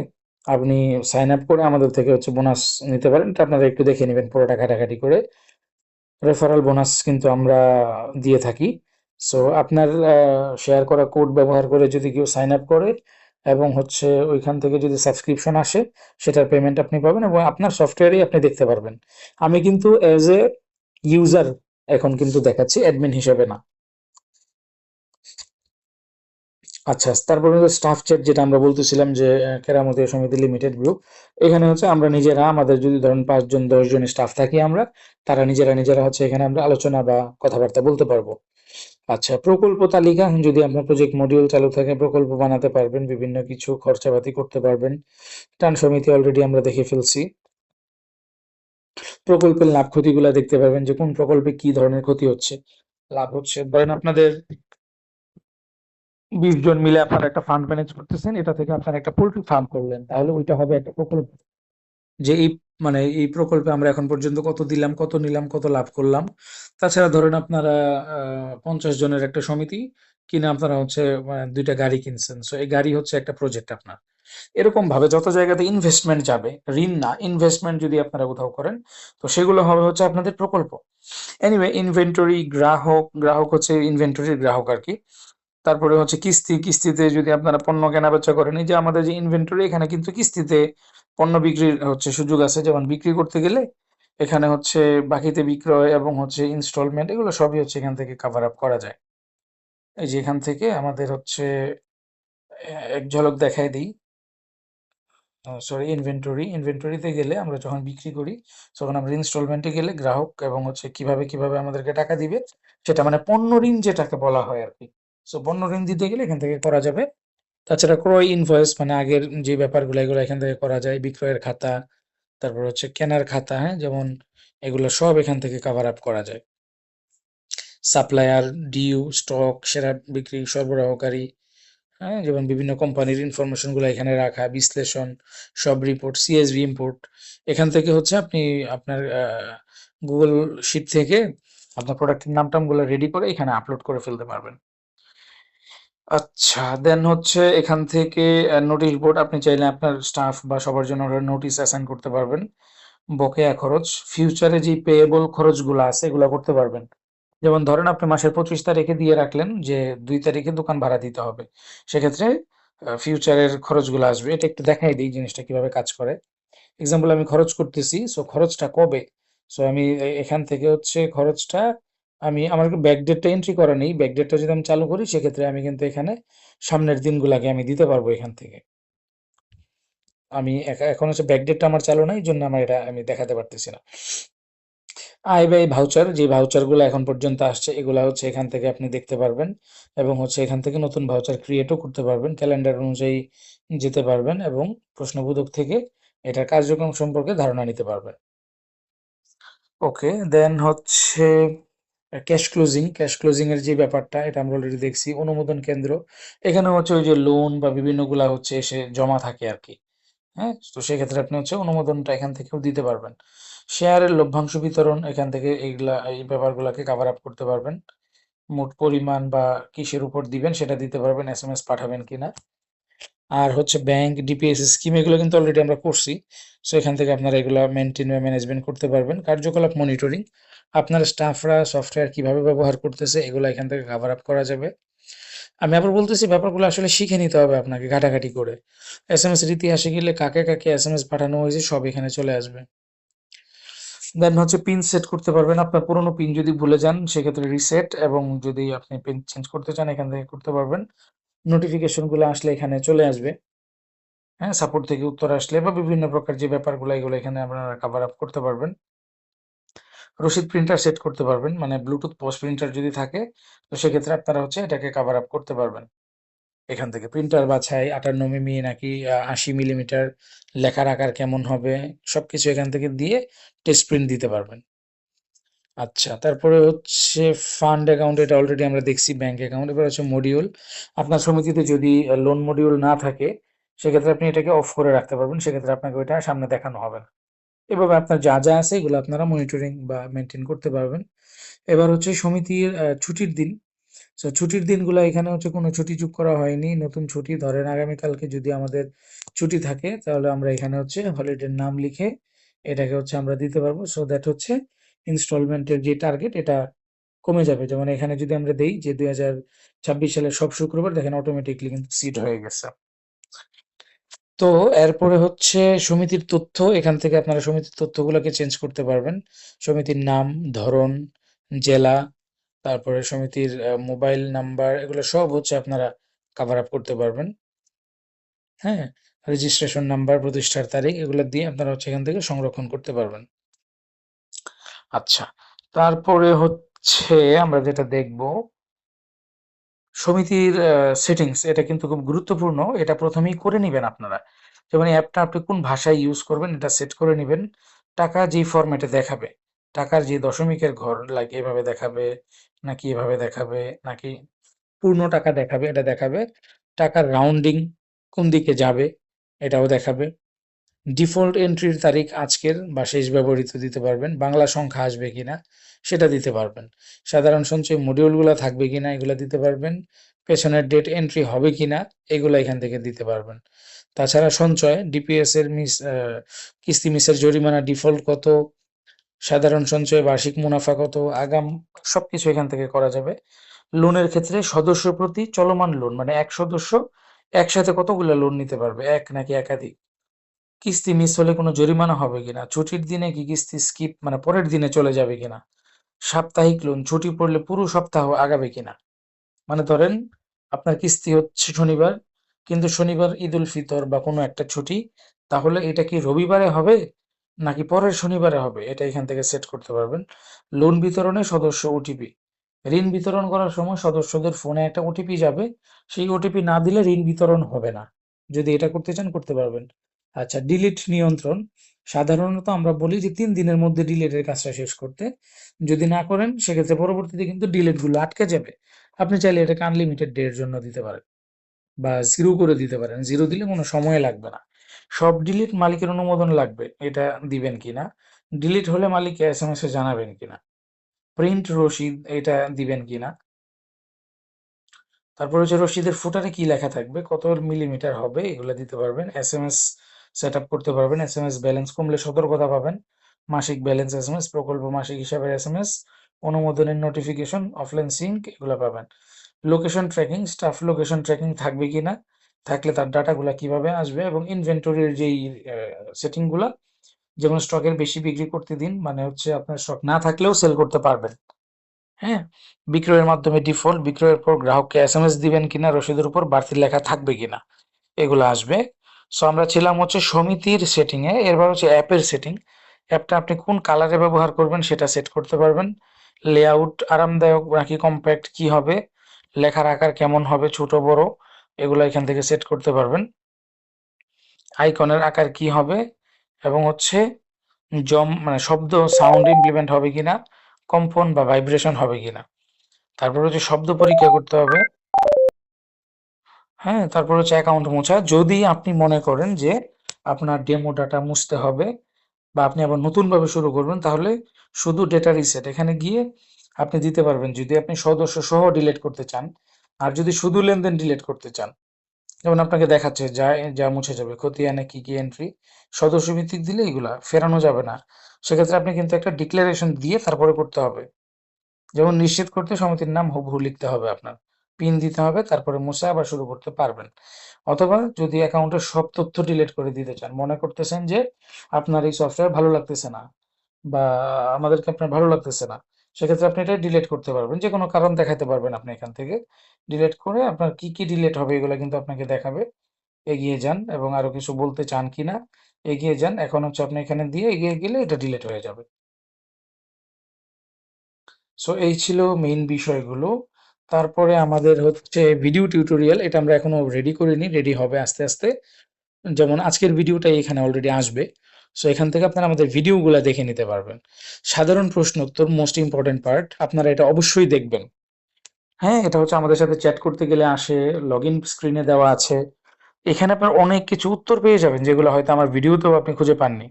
আপনি সাইন আপ করে আমাদের থেকে হচ্ছে বোনাস নিতে পারেন। এটা আপনারা একটু দেখে নেবেন পুরোটা ঘাটাঘাটি করে। রেফারাল বোনাস কিন্তু আমরা দিয়ে থাকি। সো আপনার শেয়ার করা কোড ব্যবহার করে যদি কেউ সাইন আপ করে এবং হচ্ছে ওইখান থেকে যদি সাবস্ক্রিপশন আসে, সেটার পেমেন্ট আপনি পাবেন এবং আপনার সফটওয়্যারেই আপনি দেখতে পারবেন। আমি কিন্তু অ্যাজ এ ইউজার এখন কিন্তু দেখাচ্ছি, অ্যাডমিন হিসেবে না। আচ্ছা, তারপরে হচ্ছে স্টাফ চ্যাট, যেটা আমরা বলতেছিলাম যে কেরামতি সমিতি লিমিটেড গ্রুপ। এখানে হচ্ছে আমরা নিজেরা, আমাদের যদি ধরেন 5 জন 10 জন স্টাফ থাকি আমরা, তারা নিজেরা নিজেরা হচ্ছে এখানে আমরা আলোচনা বা কথাবার্তা বলতে পারবো। আচ্ছা, প্রকল্প তালিকা, যদি আপনার প্রজেক্ট মডিউল চালু থাকে প্রকল্প বানাতে পারবেন, বিভিন্ন কিছু খরচাপাতি করতে পারবেন। টান সমিতি অলরেডি আমরা দেখে ফেলছি। প্রকল্পের লাভ ক্ষতিগুলা দেখতে পারবেন যে কোন প্রকল্পে কি ধরনের ক্ষতি হচ্ছে, লাভ হচ্ছে। ধরেন আপনাদের 20 জন মিলে আপনারা একটা ফান্ড ম্যানেজ করতেছেন, এটা থেকে আপনারা একটা পোল্ট্রি ফার্ম করলেন, তাহলে ওইটা হবে একটা প্রকল্প। যে এই মানে এই প্রকল্পে আমরা এখন পর্যন্ত কত দিলাম, কত নিলাম, কত লাভ করলাম। তাছাড়া ধরেন আপনারা 50 জনের একটা সমিতি কিনে আপনারা হচ্ছে 2টা গাড়ি কিনছেন। সো এই গাড়ি হচ্ছে একটা প্রজেক্ট আপনার। এরকম ভাবে যত জায়গাতে ইনভেস্টমেন্ট যাবে, ঋণ না, ইনভেস্টমেন্ট যদি আপনারা কোথাও করেন, তো সেগুলো হবে হচ্ছে আপনাদের প্রকল্প। এনিওয়ে, ইনভেন্টরি, গ্রাহক হচ্ছে ইনভেন্টরির গ্রাহক আরকি। তারপরে হচ্ছে কিস্তি, কিস্তিতে যদি আপনারা পণ্য কেনাবেচা করেন, এই যে আমাদের যে ইনভেন্টরি, এখানে কিন্তু কিস্তিতে পণ্য বিক্রির হচ্ছে সুযোগ আছে। যেমন বিক্রি করতে গেলে এখানে হচ্ছে বাকিতে বিক্রয় এবং হচ্ছে ইনস্টলমেন্ট, এগুলো সবই হচ্ছে এখান থেকে কভার আপ করা যায়। এই যে এখান থেকে আমাদের হচ্ছে এক ঝলক দেখায় দিই। সরি, ইনভেন্টরিতে গেলে আমরা যখন বিক্রি করি, তখন আমরা ইনস্টলমেন্টে গেলে গ্রাহক এবং হচ্ছে কিভাবে কিভাবে আমাদেরকে টাকা দিবে, সেটা মানে পণ্য ঋণ যেটাকে বলা হয় আর কি। সো পণ্য ঋণ দিতে গেলে এখান থেকে করা যাবে। তাছাড়া ক্রয় ইনভয়েস, মানে আগের যে ব্যাপারগুলো, এগুলো এখান থেকে করা যায়। বিক্রয়ের খাতা, তারপর হচ্ছে কেনার খাতা, হ্যাঁ, যেমন এগুলো সব এখান থেকে কভার আপ করা যায়। সাপ্লায়ার, ডিউ, স্টক, সেরা বিক্রি, সরবরাহকারী, হ্যাঁ, যেমন বিভিন্ন কোম্পানির ইনফরমেশনগুলো এখানে রাখা, বিশ্লেষণ, সব রিপোর্ট, সিএসভি ইম্পোর্ট। এখান থেকে হচ্ছে আপনি আপনার গুগল শিট থেকে আপনার প্রোডাক্টের নাম টামগুলো রেডি করে এখানে আপলোড করে ফেলতে পারবেন। আচ্ছা, দেন হচ্ছে এখান থেকে নোটিশ বোর্ড, আপনি চাইলে আপনার স্টাফ বা সবার জন্য নোটিশ অ্যাসাইন করতে পারবেন। বকেয়া খরচ, ফিউচারে যে পেয়েবল খরচগুলো আছে এগুলো করতে পারবেন। যেমন ধরেন আপনি মাসের 25 তারিখে দিয়ে রাখলেন যে 2 তারিখে দোকান ভাড়া দিতে হবে। সেক্ষেত্রে ফিউচারের খরচগুলো আসবে। এটা একটু দেখাই দিই জিনিসটা কিভাবে কাজ করে। এক্সাম্পল আমি খরচ করতেছি, সো খরচটা কবে? সো আমি এখান থেকে হচ্ছে খরচটা, আমি আমার ব্যাক ডেটটা এন্ট্রি করা নেই। ব্যাক ডেটটা যদি আমি চালু করি, সেক্ষেত্রে আমি কিন্তু এখানে সামনের দিনগুলাকে আমি দিতে পারবো এখান থেকে। আমি এখন হচ্ছে ব্যাকডেটটা আমার চালু নাই, এই জন্য আমার এটা আমি দেখাতে পারতেছি না। আয় ব্যয় ভাউচার, যে ভাউচারগুলো এখন পর্যন্ত আসছে এগুলা হচ্ছে এখান থেকে আপনি দেখতে পারবেন, এবং হচ্ছে এখান থেকে নতুন ভাউচার ক্রিয়েটও করতে পারবেন, ক্যালেন্ডার অনুযায়ী যেতে পারবেন এবং প্রশ্নবোধক থেকে এটার কার্যক্রম সম্পর্কে ধারণা নিতে পারবেন। ওকে, দেন হচ্ছে ক্যাশ ক্লোজিং এর যে ব্যাপারটা, এটা আমরা অলরেডি দেখছি। অনুমোদন কেন্দ্র, এখানে হচ্ছে ওই যে লোন বা বিভিন্নগুলা হচ্ছে এসে জমা থাকে আর কি। হ্যাঁ, তো সেক্ষেত্রে আপনি হচ্ছে অনুমোদনটা এখান থেকেও দিতে পারবেন। শেয়ারের লভ্যাংশ বিতরণ, এখান থেকে এইগুলা এই ব্যাপারগুলোকে কাভার আপ করতে পারবেন। মোট পরিমাণ বা কিসের উপর দিবেন সেটা দিতে পারবেন, এসএমএস পাঠাবেন কিনা। আর হচ্ছে ব্যাংক ডিপিএস স্কিম, এগুলো কিন্তু অলরেডি আমরা করছি। সো এখান থেকে আপনারা এগুলা মেনটেন বা ম্যানেজমেন্ট করতে পারবেন। কার্যকলাপ মনিটরিং, আপনার স্টাফরা সফটওয়্যার কিভাবে ব্যবহার করতেছে এগুলো এখান থেকে কাভার আপ করা যাবে। আমি আবার বলতেছি ব্যাপারগুলো আসলে শিখে নিতে হবে আপনাকে ঘাটাঘাটি করে। এসএমএস এর ইতিহাসে গেলে কাকে কাকে এসএমএস পাঠানো হয়েছে সব এখানে চলে আসবে। দেন হচ্ছে পিন সেট করতে পারবেন, আপনার পুরোনো পিন যদি ভুলে যান সেক্ষেত্রে রিসেট, এবং যদি আপনি পিন চেঞ্জ করতে চান এখান থেকে করতে পারবেন। নোটিফিকেশন গুলো আসলে এখানে চলে আসবে। হ্যাঁ, সাপোর্ট থেকে উত্তর আসলে বা বিভিন্ন প্রকার যে ব্যাপারগুলো এগুলো এখানে আপনারা কাভার আপ করতে পারবেন। রসিদ প্রিন্টার সেট করতে পারবেন, মানে ব্লুটুথ পোস্ট প্রিন্টার যদি থাকে তো সেক্ষেত্রে আপনারা হচ্ছে এটাকে কাভার আপ করতে পারবেন। এখান থেকে প্রিন্টার বাছাই, 58 নাকি 80 মিলিমিটার, লেখার আকার কেমন হবে সবকিছু এখান থেকে দিয়ে টেস্ট প্রিন্ট দিতে পারবেন। আচ্ছা, তারপরে হচ্ছে ফান্ড অ্যাকাউন্ট, এটা অলরেডি আমরা দেখছি ব্যাংক অ্যাকাউন্ট। এবার হচ্ছে মডিউল, আপনার সমিতিতে যদি লোন মডিউল না থাকে সেক্ষেত্রে আপনি এটাকে অফ করে রাখতে পারবেন, সেক্ষেত্রে আপনাকে ওইটা সামনে দেখানো হবে না। এভাবে আপনার যা যা আছে এগুলো আপনারা মনিটরিং বা মেনটেন করতে পারবেন। এবার হচ্ছে সমিতির ছুটির দিন। সো ছুটির দিনগুলো এখানে হচ্ছে কোনো ছুটি যোগ করা হয়নি, নতুন ছুটি ধরেন আগামীকালকে যদি আমাদের ছুটি থাকে তাহলে আমরা এখানে হচ্ছে হলিডের নাম লিখে এটাকে হচ্ছে আমরা দিতে পারবো। সো দ্যাট হচ্ছে ইনস্টলমেন্টের যে টার্গেট এটা কমে যাবে। যেমন এখানে যদি আমরা দেই যে 2026 সালের সব শুক্রবার, দেখেন অটোমেটিকলি কিন্তু সিট হয়ে গেছে। তো এরপরে হচ্ছে সমিতির তথ্য, এখান থেকে আপনারা সমিতির তথ্যগুলোকে চেঞ্জ করতে পারবেন। সমিতির নাম, ধরন, জেলা, তারপরে সমিতির মোবাইল নাম্বার, এগুলো সব হচ্ছে আপনারা কাভার আপ করতে পারবেন। হ্যাঁ, রেজিস্ট্রেশন নাম্বার, প্রতিষ্ঠার তারিখ, এগুলো দিয়ে আপনারা হচ্ছে এখান থেকে সংরক্ষণ করতে পারবেন। আচ্ছা, তারপরে হচ্ছে আমরা যেটা দেখব সমিতির সেটিংস, এটা কিন্তু খুব গুরুত্বপূর্ণ। এটা প্রথমেই করে নিবেন আপনারা। যেমন এই অ্যাপটা আপনি কোন ভাষায় ইউজ করবেন এটা সেট করে নিবেন। টাকা যেই ফরম্যাটে দেখাবে, টাকার যে দশমিকের ঘর লাইক এভাবে দেখাবে, নাকি এভাবে দেখাবে, নাকি পূর্ণ টাকা দেখাবে, এটা দেখাবে। টাকার রাউন্ডিং কোন দিকে যাবে এটাও দেখাবে। ডিফল্ট এন্ট্রির তারিখ আজকের বা শেষ ব্যবহৃত দিতে পারবেন। বাংলা সংখ্যা আসবে কিনা সেটা দিতে পারবেন। সাধারণ সঞ্চয় মডিউলগুলো থাকবে কিনা এগুলো দিতে পারবেন। পেছনের ডেট এন্ট্রি হবে কিনা এগুলো এখান থেকে দিতে পারবেন। তাছাড়া সঞ্চয় ডিপিএস এর কিস্তি মিসের জরিমানা ডিফল্ট কত, সাধারণ সঞ্চয় বার্ষিক মুনাফা কত, আগাম, সবকিছু এখান থেকে করা যাবে। লোনের ক্ষেত্রে সদস্য প্রতি চলমান লোন, মানে এক সদস্য একসাথে কতগুলো লোন নিতে পারবে, এক নাকি একাধিক। কিস্তি মিস হলে কোনো জরিমানা হবে কিনা, ছুটির দিনে কি কিস্তি স্কিপ মানে পরের দিনে চলে যাবে কিনা, সাপ্তাহিক লোন ছুটি পড়লে পুরো সপ্তাহ আগাবে কিনা। মানে ধরেন আপনার কিস্তি হচ্ছে শনিবার, কিন্তু শনিবার ঈদ উল ফিতর বা কোনো একটা ছুটি, তাহলে এটা কি রবিবারে হবে নাকি পরের শনিবারে হবে এটা এখান থেকে সেট করতে পারবেন। লোন বিতরণে সদস্য ওটিপি, ঋণ বিতরণ করার সময় সদস্যদের ফোনে একটা ওটিপি যাবে, সেই ওটিপি না দিলে ঋণ বিতরণ হবে না। যদি এটা করতে চান করতে পারবেন। আচ্ছা, ডিলিট নিয়ন্ত্রণ, সাধারণত আমরা বলি যে 3 দিনের মধ্যে ডিলিটের কাজটা শেষ করতে। যদি না করেন সেক্ষেত্রে পরবর্তীতে কিন্তু ডিলিট গুলো আটকে যাবে। আপনি চাইলে এটাকে আনলিমিটেড ডে এর জন্য দিতে পারেন বা জিরো করে দিতে পারেন। জিরো দিলে কোনো সময় লাগবে না। সব ডিলিট মালিকের অনুমোদন লাগবে, এটা দিবেন কিনা। ডিলিট হলে মালিককে এসএমএস এ জানাবেন কিনা। প্রিন্ট রসিদ, এটা দিবেন কিনা। তারপর হচ্ছে রসিদের ফুটারে কি লেখা থাকবে, কত মিলিমিটার হবে, এগুলো দিতে পারবেন। এসএমএস সেট আপ করতে পারবেন। এসএমএস ব্যালেন্স কমলে সতর্কতা পাবেন। মাসিক ব্যালেন্স এসএমএস, প্রকল্প মাসিক হিসাবের এসএমএস, অনুমোদনের নোটিফিকেশন, অফলাইন সিঙ্ক, এগুলো পাবেন। Location tracking, staff location tracking থাকবে কিনা, থাকলে তার ডাটাগুলা কিভাবে আসবে, এবং ইনভেন্টরির যেই সেটিং গুলা, যেমন স্টকের বেশি বিক্রি করতে দিন, মানে হচ্ছে আপনার স্টক না থাকলেও সেল করতে পারবেন। হ্যাঁ, বিক্রয়ের মাধ্যমে ডিফল্ট, বিক্রয়ের পর গ্রাহককে এসএমএস দিবেন কিনা, রসিদের উপর বাড়তি লেখা থাকবে কিনা, এগুলো আসবে। সো আমরা ছিলাম হচ্ছে সমিতির সেটিংয়ে, এরপর হচ্ছে অ্যাপের সেটিং। অ্যাপটা আপনি কোন কালারে ব্যবহার করবেন সেটা সেট করতে পারবেন। লেআউট আরামদায়ক নাকি কম্প্যাক্ট কি হবে, লেখার আকার কেমন হবে, ছোট বড়, এগুলো এখান থেকে সেট করতে পারবেন। আইকনের আকার কি হবে, এবং হচ্ছে মানে শব্দ সাউন্ড ইমপ্লিমেন্ট হবে কিনা, কম্পন বা ভাইব্রেশন হবে কিনা। তারপর হচ্ছে শব্দ পরীক্ষা করতে হবে। হ্যাঁ, তারপর হচ্ছে অ্যাকাউন্ট মোছা। যদি আপনি মনে করেন যে আপনার ডেমো ডাটা মুছতে হবে বা আপনি আবার নতুনভাবে শুরু করবেন, তাহলে শুধু ডেটা রিসেট এখানে গিয়ে আপনি দিতে পারবেন, যদি আপনি সদস্য সহ ডিলিট করতে চান। আর যদি শুধু লেনদেন ডিলিট করতে চান, যেমন আপনাকে দেখাচ্ছে যা যা মুছে যাবে, খতিয়ানে কি কি এন্ট্রি, সদস্য ভিত্তিক দিলে এগুলা ফেরানো যাবে না। সেক্ষেত্রে আপনি কিন্তু একটা ডিক্লারেশন দিয়ে তারপরে করতে হবে। যেমন নিশ্চিত করতে সমিতির নাম হুবহু লিখতে হবে আপনার, পিন দিতে হবে, তারপরে মুছে আবার শুরু করতে পারবেন। অথবা যদি অ্যাকাউন্টের সব তথ্য ডিলিট করে দিতে চান, মনে করতেছেন যে আপনার এই সফটওয়্যার ভালো লাগতেছে না বা আমাদেরকে আপনার ভালো লাগতেছে না, সেক্ষেত্রে আপনি এটা ডিলিট করতে পারবেন। যে কোনো কারণ দেখাতে পারবেন আপনি এখান থেকে। ডিলিট করে আপনার কি কি ডিলিট হবে এগুলো কিন্তু আপনাকে দেখাবে। এগিয়ে যান, এবং আরো কিছু বলতে চান কিনা এগিয়ে যান। এখন হচ্ছে আপনি এখানে দিয়ে এগিয়ে গেলে এটা ডিলিট হয়ে যাবে। সো এই ছিল মেইন বিষয়গুলো। তারপরে আমাদের হচ্ছে ভিডিও টিউটোরিয়াল, এটা আমরা এখনো রেডি করিনি, রেডি হবে আস্তে আস্তে। যেমন আজকের ভিডিওটাই এখানে অলরেডি আসবে। সো এখান থেকে আপনারা আমাদের ভিডিওগুলা দেখে নিতে পারবেন। সাধারণ প্রশ্ন উত্তর মোস্ট ইম্পর্টেন্ট পার্ট, আপনারা এটা অবশ্যই দেখবেন। হ্যাঁ, এটা হচ্ছে আমাদের সাথে চ্যাট করতে গেলে আসে, লগ ইন স্ক্রিনে দেওয়া আছে। এখানে আপনার অনেক কিছু উত্তর পেয়ে যাবেন যেগুলো হয়তো আমার ভিডিওতেও আপনি খুঁজে পাননি।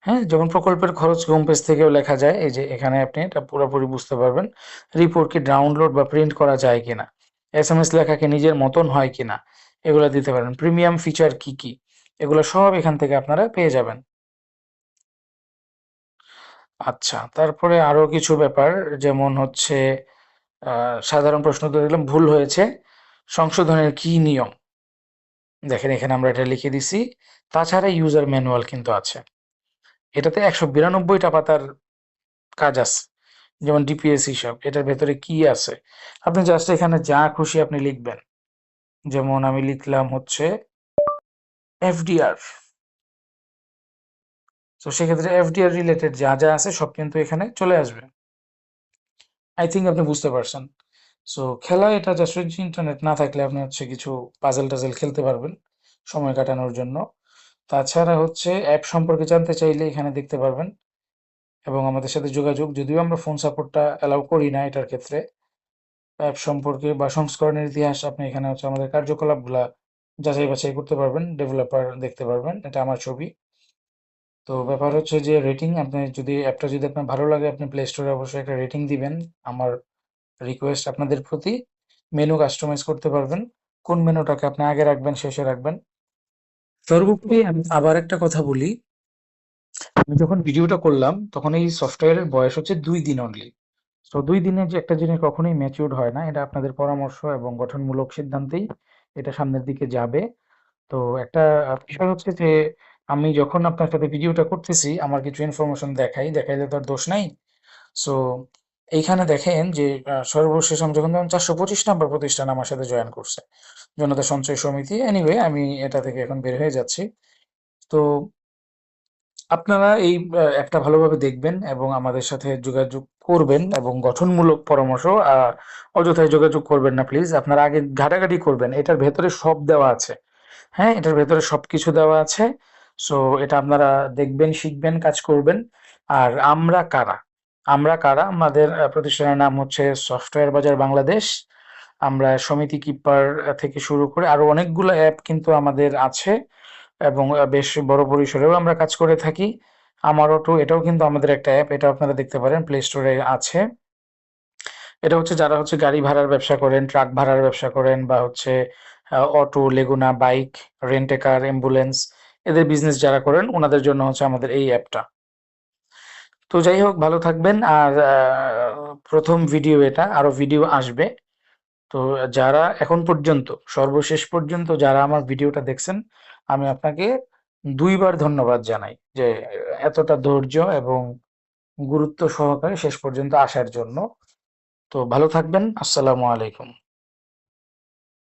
হ্যাঁ, যেমন প্রকল্পের খরচ হোম পেজ থেকেও লেখা যায়। এই যে এখানে আপনি এটা পুরোপুরি বুঝতে পারবেন। রিপোর্ট কি ডাউনলোড বা প্রিন্ট করা যায় কিনা, এসএমএস লেখা কি নিজের মতন হয় কিনা, এগুলো দিতে পারেন। প্রিমিয়াম ফিচার কি কি, এগুলো সব এখান থেকে আপনারা পেয়ে যাবেন। আচ্ছা, তারপরে আরো কিছু ব্যাপার, যেমন হচ্ছে সাধারণ প্রশ্ন তো দিলাম, ভুল হয়েছে, সংশোধনের কি নিয়ম, দেখেন এখানে আমরা এটা লিখে দিছি। তাছাড়া ইউজার ম্যানুয়াল কিন্তু আছে, এটাতে ১৯২টা পাতার কাজ আছে। যেমন ডিপিএস হিসাব, এটার ভেতরে কি আছে, আপনি জাস্ট এখানে যা খুশি আপনি লিখবেন। যেমন আমি লিখলাম হচ্ছে এফডিআর। তো সেক্ষেত্রে এফডিআর রিলেটেড যা যা আছে সব কিন্তু এখানে চলে আসবে। আই থিঙ্ক আপনি বুঝতে পারছেন। সো খেলা এটা জাস্ট ইন্টারনেট না থাকলে আপনি হচ্ছে কিছু পাজেল টাজেল খেলতে পারবেন সময় কাটানোর জন্য। তাছাড়া হচ্ছে অ্যাপ সম্পর্কে জানতে চাইলে এখানে দেখতে পারবেন, এবং আমাদের সাথে যোগাযোগ, যদিও আমরা ফোন সাপোর্টটা অ্যালাউ করি না এটার ক্ষেত্রে। অ্যাপ সম্পর্কে বা সংস্করণের ইতিহাস আপনি এখানে হচ্ছে আমাদের কার্যকলাপগুলা যাচাই বাছাই করতে পারবেন, ডেভেলপার দেখতে পারবেন। এটা আমার ছবি। তো ব্যাপার হচ্ছে যে রেটিং, আপনি যদি অ্যাপটা যদি আপনার ভালো লাগে আপনি প্লে স্টোরে অবশ্যই একটা রেটিং দিবেন, আমার রিকোয়েস্ট আপনাদের প্রতি। মেনু কাস্টমাইজ করতে পারবেন, কোন মেনুটাকে আপনি আগে রাখবেন শেষে রাখবেন। সর্বোপরি আমি আবার একটা কথা বলি, আমি যখন ভিডিওটা করলাম তখন এই সফটওয়্যারের বয়স হচ্ছে ২ দিন অনলি। তো ২ দিনে যে একটা জিনিস কখনোই ম্যাচিউরড হয় না, এটা আপনাদের পরামর্শ এবং গঠনমূলক সিদ্ধান্তেই এটা সামনের দিকে যাবে। তো একটা বিষয় হচ্ছে যে আমি যখন আপনার সাথে ভিডিওটা করতেছি আমার কিছু ইনফরমেশন দেখাইলে তো আর দোষ নাই। সো এইখানে দেখেন যে সর্বশেষ আমি যখন ৪২৫ নাম্বার প্রতিষ্ঠান আমার সাথে জয়েন করছে, জনতা সঞ্চয় সমিতি। এনিওয়ে আমি এটা থেকে এখন বের হয়ে যাচ্ছি। তো আপনারা এই অ্যাপটা ভালোভাবে দেখবেন এবং আমাদের সাথে যোগাযোগ করবেন, এবং গঠনমূলক পরামর্শ অযথায় যোগাযোগ করবেন না প্লিজ। আপনারা আগে ঘাটাঘাটি করবেন, এটার ভেতরে সব দেওয়া আছে। হ্যাঁ, এটার ভেতরে সবকিছু দেওয়া আছে। সো এটা আপনারা দেখবেন, শিখবেন, কাজ করবেন। আর আমরা কারা, আমাদের প্রতিষ্ঠানের নাম হচ্ছে সফটওয়্যার বাজার বাংলাদেশ। আমরা সমিতি কিপার থেকে শুরু করে আরো অনেকগুলো অ্যাপ কিন্তু আমাদের আছে, এবং বেশ বড় পরিসরেও আমরা কাজ করে থাকি। আমার অটো, এটাও কিন্তু আমাদের একটা অ্যাপ, এটা আপনারা দেখতে পারেন, প্লে স্টোরে আছে। এটা হচ্ছে যারা হচ্ছে গাড়ি ভাড়ার ব্যবসা করেন, ট্রাক ভাড়ার ব্যবসা করেন, বা হচ্ছে অটো, লেগুনা, বাইক, রেন্ট এ কার, অ্যাম্বুলেন্স, এদের বিজনেস যারা করেন ওনাদের জন্য হচ্ছে আমাদের এই অ্যাপটা। তো যাই হোক, ভালো থাকবেন। আর প্রথম ভিডিও এটা, আরো ভিডিও আসবে। তো যারা এখন পর্যন্ত, সর্বশেষ পর্যন্ত যারা আমার ভিডিওটা দেখছেন, আমি আপনাকে ২ বার ধন্যবাদ জানাই যে এতটা ধৈর্য এবং গুরুত্ব সহকারে শেষ পর্যন্ত আসার জন্য। তো ভালো থাকবেন। আসসালামু আলাইকুম।